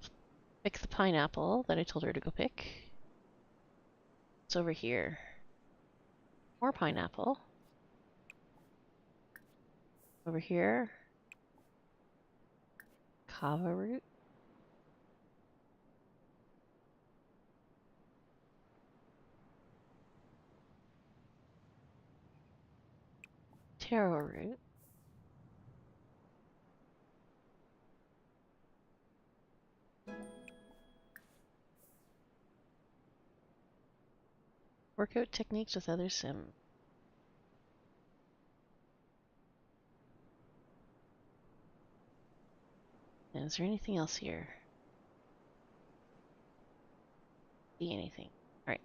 pick the pineapple that I told her to go pick. It's over here. More pineapple. Over here. Kava root. Taro root. Workout techniques with other sim. And is there anything else here? See anything? Alright.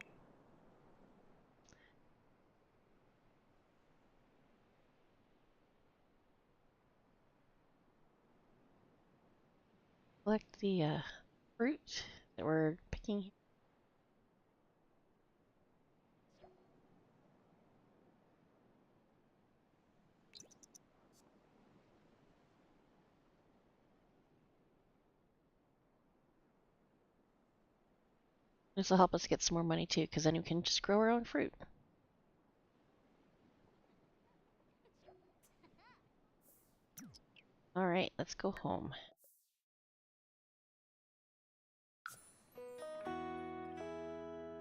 Collect the fruit that we're picking. This will help us get some more money too, because then we can just grow our own fruit. Alright, let's go home.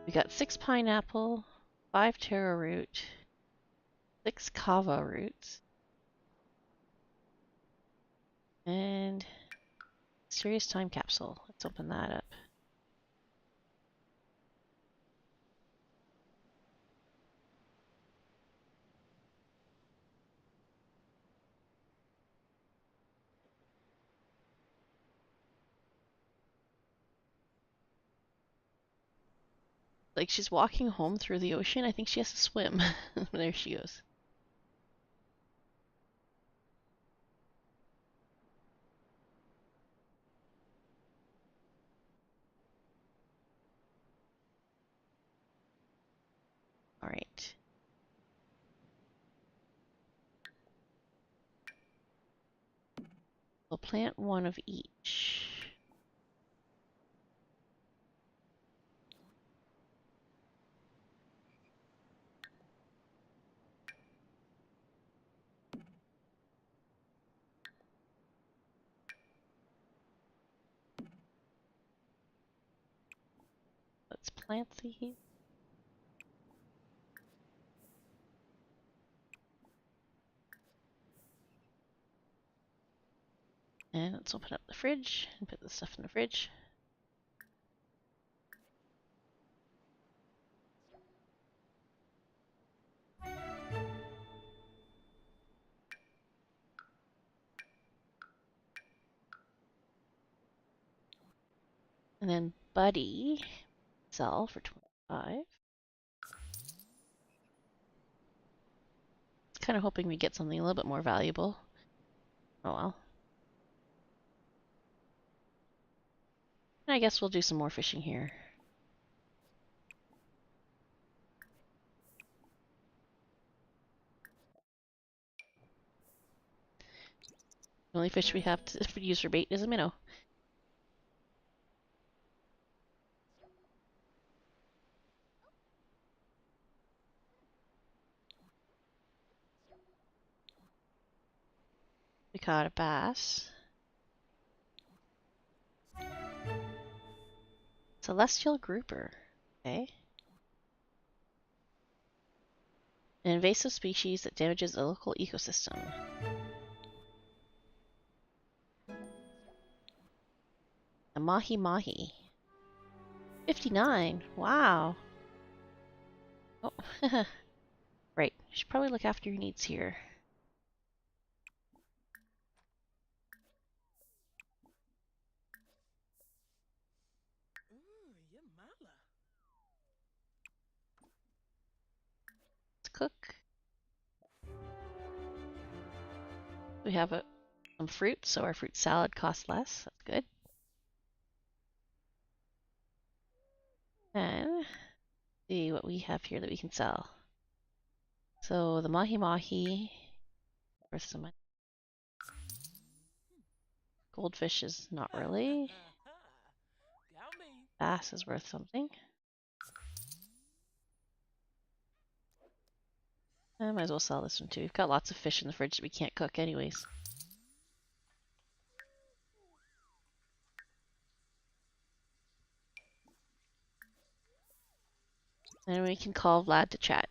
We got 6 pineapple, 5 taro root, 6 kava roots, and serious time capsule. Let's open that up. Like she's walking home through the ocean. I think she has to swim. There she goes. Alright. We'll plant one of each. Let's plant these. And let's open up the fridge and put the stuff in the fridge. And then Buddy, sell for 25. Kind of hoping we get something a little bit more valuable. Oh well. I guess we'll do some more fishing here. The only fish we have to use for bait is a minnow. We caught a bass. Celestial grouper. Okay. An invasive species that damages a local ecosystem. A mahi-mahi. 59. Wow. Oh, right. You should probably look after your needs here. Ooh, Yamala. Let's cook. We have some fruit, so our fruit salad costs less. That's good. And see what we have here that we can sell. So the mahi-mahi worth some money. Goldfish is not really. Yummy. Bass is worth something. I might as well sell this one too. We've got lots of fish in the fridge that we can't cook anyways. And we can call Vlad to chat.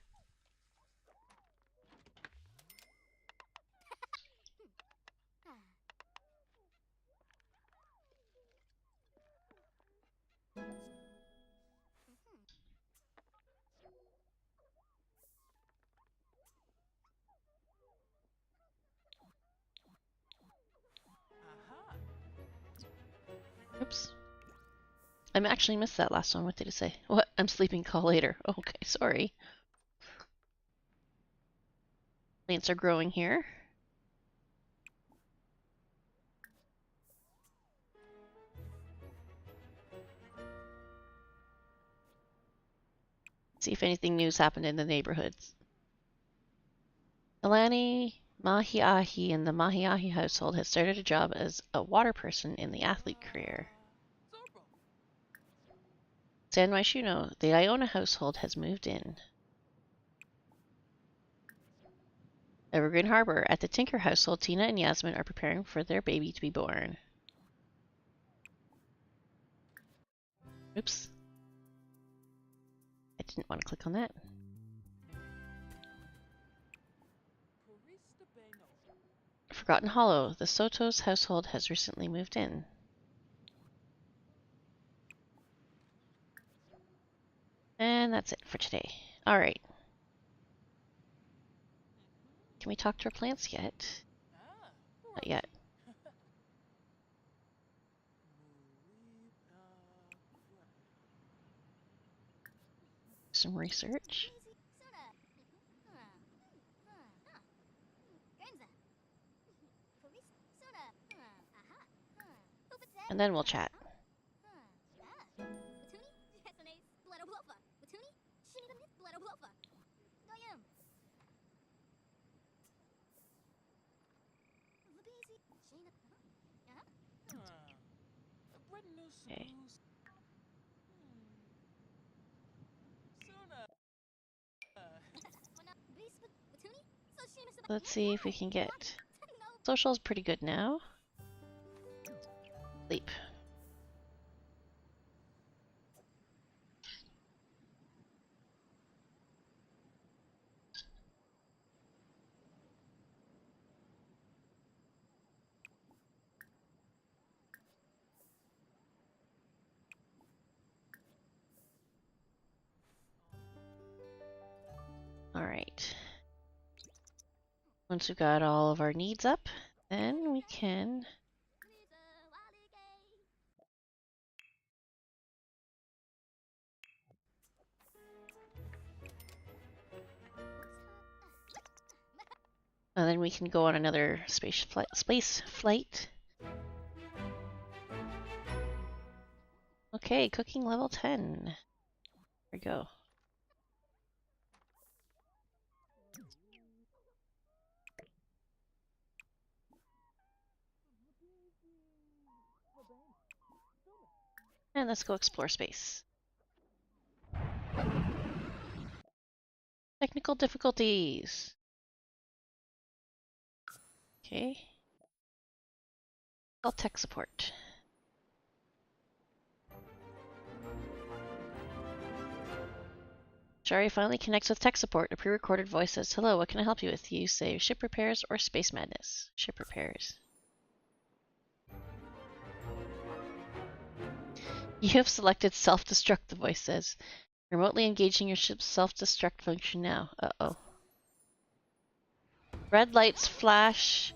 Aha. Oops. I actually missed that last one. What did it say? What? I'm sleeping, call later. Okay, sorry. Plants are growing here. See if anything new's happened in the neighborhoods. Alani Mahiahi in the Mahiahi household has started a job as a water person in the athlete career. Zorbo. San Maishuno, the Iona household has moved in. Evergreen Harbor, at the Tinker household, Tina and Yasmin are preparing for their baby to be born. Oops. I didn't want to click on that. Purista Beno. Forgotten Hollow, the Soto's household has recently moved in. And that's it for today. Alright. Can we talk to our plants yet? Ah. Not yet. Some research. And then we'll chat. Okay. Let's see if we can get... Social is pretty good now. Sleep. Alright. Once we've got all of our needs up, then we can... And then we can go on another space flight. Okay, cooking level 10. There we go. And let's go explore space. Technical difficulties. Okay. Call tech support. Shari finally connects with tech support. A pre-recorded voice says, "Hello, what can I help you with?" You say ship repairs or space madness. Ship repairs. You have selected self-destruct, the voice says. Remotely engaging your ship's self-destruct function now. Uh-oh. Red lights flash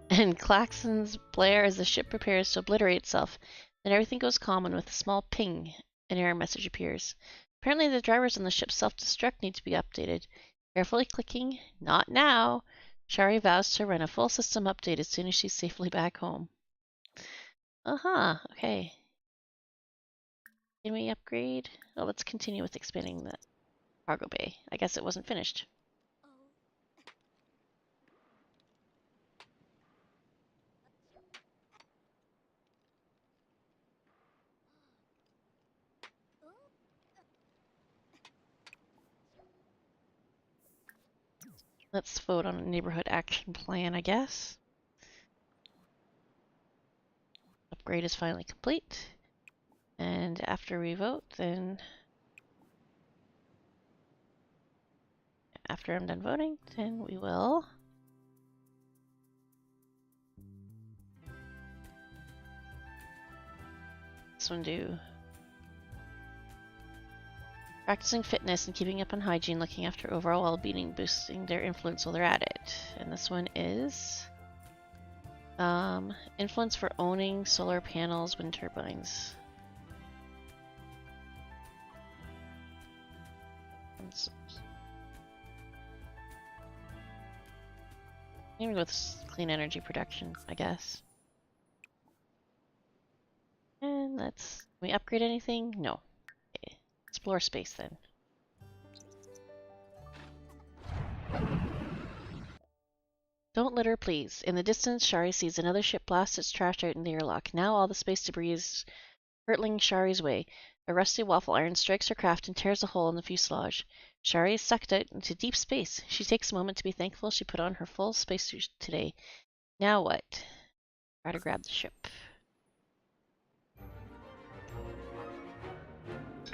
and klaxons blare as the ship prepares to obliterate itself. Then everything goes calm, and with a small ping, an error message appears. Apparently the drivers on the ship's self-destruct need to be updated. Carefully clicking, "Not now." Shari vows to run a full system update as soon as she's safely back home. Okay. Can we upgrade? Oh, let's continue with expanding the cargo bay. I guess it wasn't finished. Let's vote on a neighborhood action plan, I guess. Upgrade is finally complete. And after we vote, then... After I'm done voting, then we will... This one do... Practicing fitness and keeping up on hygiene, looking after overall well-being, boosting their influence while they're at it. And this one is... influence for owning solar panels, wind turbines. Maybe with clean energy production, I guess. And let's... Can we upgrade anything? No. Okay. Explore space then. Don't litter, please. In the distance, Shari sees another ship blast its trash out in the airlock. Now all the space debris is hurtling Shari's way. A rusty waffle iron strikes her craft and tears a hole in the fuselage. Shari is sucked out into deep space. She takes a moment to be thankful she put on her full spacesuit today. Now what? Try to grab the ship.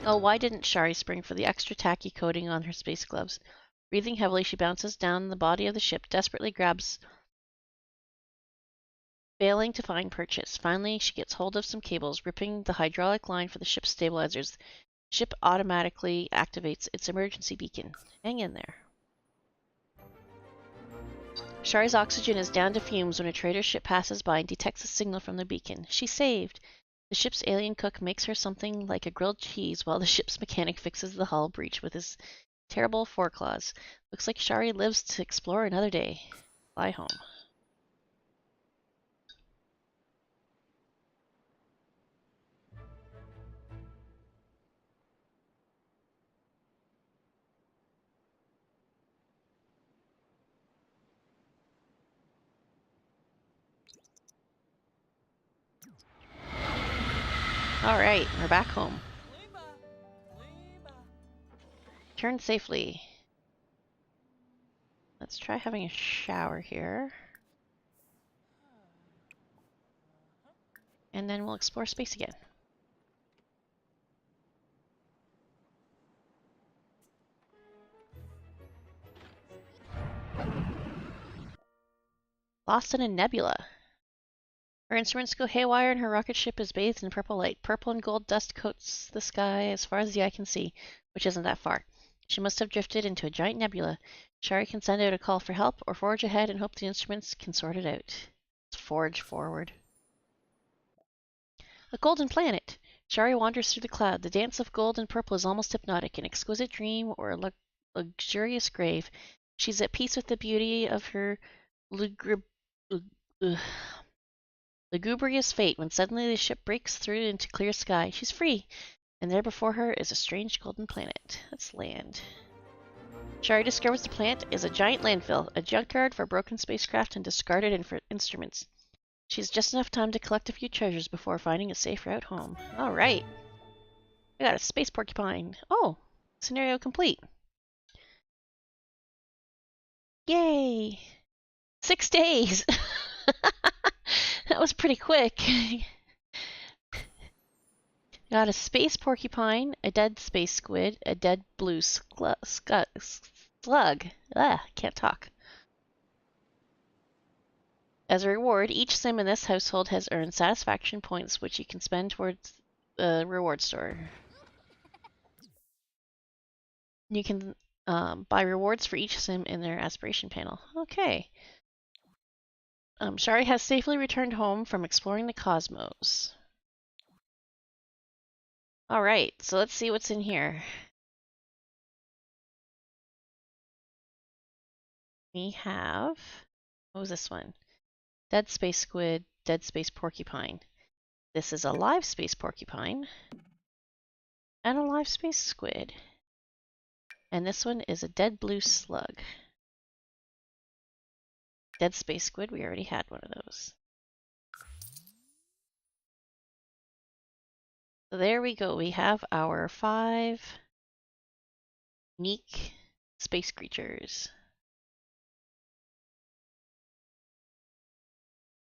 Oh, why didn't Shari spring for the extra tacky coating on her space gloves? Breathing heavily, she bounces down the body of the ship, desperately grabs, failing to find purchase. Finally, she gets hold of some cables, ripping the hydraulic line for the ship's stabilizers. The ship automatically activates its emergency beacon. Hang in there. Shari's oxygen is down to fumes when a trader ship passes by and detects a signal from the beacon. She's saved. The ship's alien cook makes her something like a grilled cheese while the ship's mechanic fixes the hull breach with his terrible foreclaws. Looks like Shari lives to explore another day. Fly home. Alright, we're back home. Turn safely. Let's try having a shower here. And then we'll explore space again. Lost in a nebula. Her instruments go haywire and her rocket ship is bathed in purple light. Purple and gold dust coats the sky as far as the eye can see, which isn't that far. She must have drifted into a giant nebula. Shari can send out a call for help or forge ahead and hope the instruments can sort it out. Let's forge forward. A golden planet! Shari wanders through the cloud. The dance of gold and purple is almost hypnotic, an exquisite dream or a luxurious grave. She's at peace with the beauty of her lugubrious fate when suddenly the ship breaks through into clear sky. She's free, and there before her is a strange golden planet. Let's land. Shari discovers the planet is a giant landfill, a junkyard for broken spacecraft and discarded instruments. She has just enough time to collect a few treasures before finding a safe route home. Alright. We got a space porcupine. Oh! Scenario complete. Yay! 6 days! That was pretty quick. Got a space porcupine, a dead space squid, a dead blue slug. Can't talk. As a reward, each sim in this household has earned satisfaction points which you can spend towards the reward store. You can buy rewards for each sim in their aspiration panel. Okay. Shari has safely returned home from exploring the cosmos. Alright, so let's see what's in here. We have... What was this one? Dead space squid, dead space porcupine. This is a live space porcupine. And a live space squid. And this one is a dead blue slug. Dead space squid, we already had one of those. So there we go. We have our 5 unique space creatures.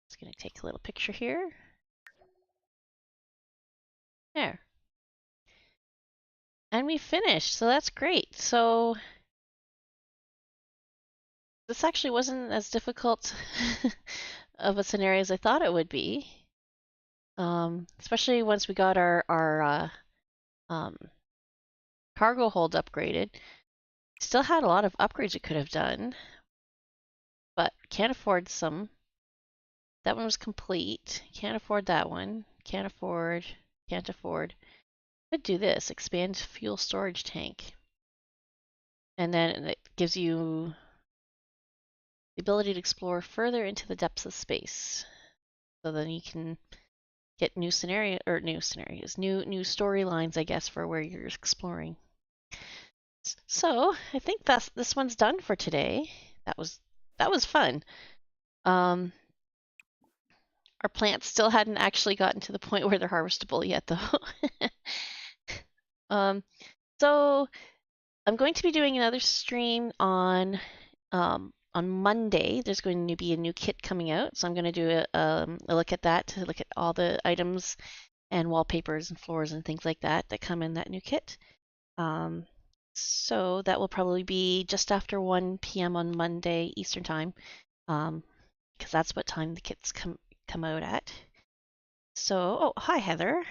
Just gonna take a little picture here. There. And we finished, so that's great. So this actually wasn't as difficult of a scenario as I thought it would be. Especially once we got our cargo hold upgraded. Still had a lot of upgrades we could have done, but can't afford some. That one was complete. Can't afford that one. Can't afford. Could do this. Expand fuel storage tank. And then it gives you the ability to explore further into the depths of space. So then you can get new storylines, I guess, for where you're exploring. So I think this one's done for today. That was fun. Our plants still hadn't actually gotten to the point where they're harvestable yet, though. So I'm going to be doing another stream on Monday. There's going to be a new kit coming out, so I'm going to do a look at that, to look at all the items and wallpapers and floors and things like that come in that new kit. So that will probably be just after 1 p.m. on Monday Eastern Time, because that's what time the kits come out at. So, oh, hi Heather.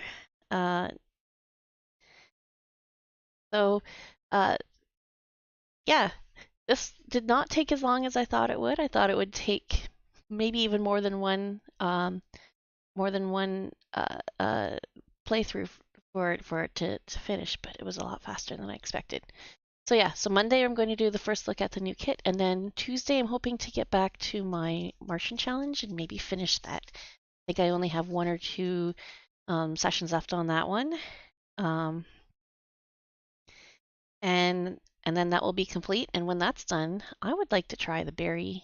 Yeah, this did not take as long as I thought it would. I thought it would take maybe even more than one playthrough for it to finish, but it was a lot faster than I expected. So yeah, so Monday I'm going to do the first look at the new kit, and then Tuesday I'm hoping to get back to my Martian challenge and maybe finish that. I think I only have 1 or 2 sessions left on that one. And then that will be complete. And when that's done, I would like to try the Berry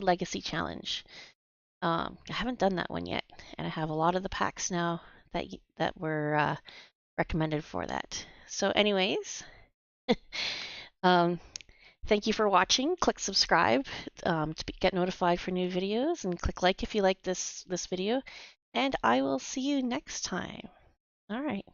Legacy Challenge. I haven't done that one yet, and I have a lot of the packs now that were recommended for that. So anyways, thank you for watching. Click subscribe to get notified for new videos, and click like if you like this video. And I will see you next time. All right.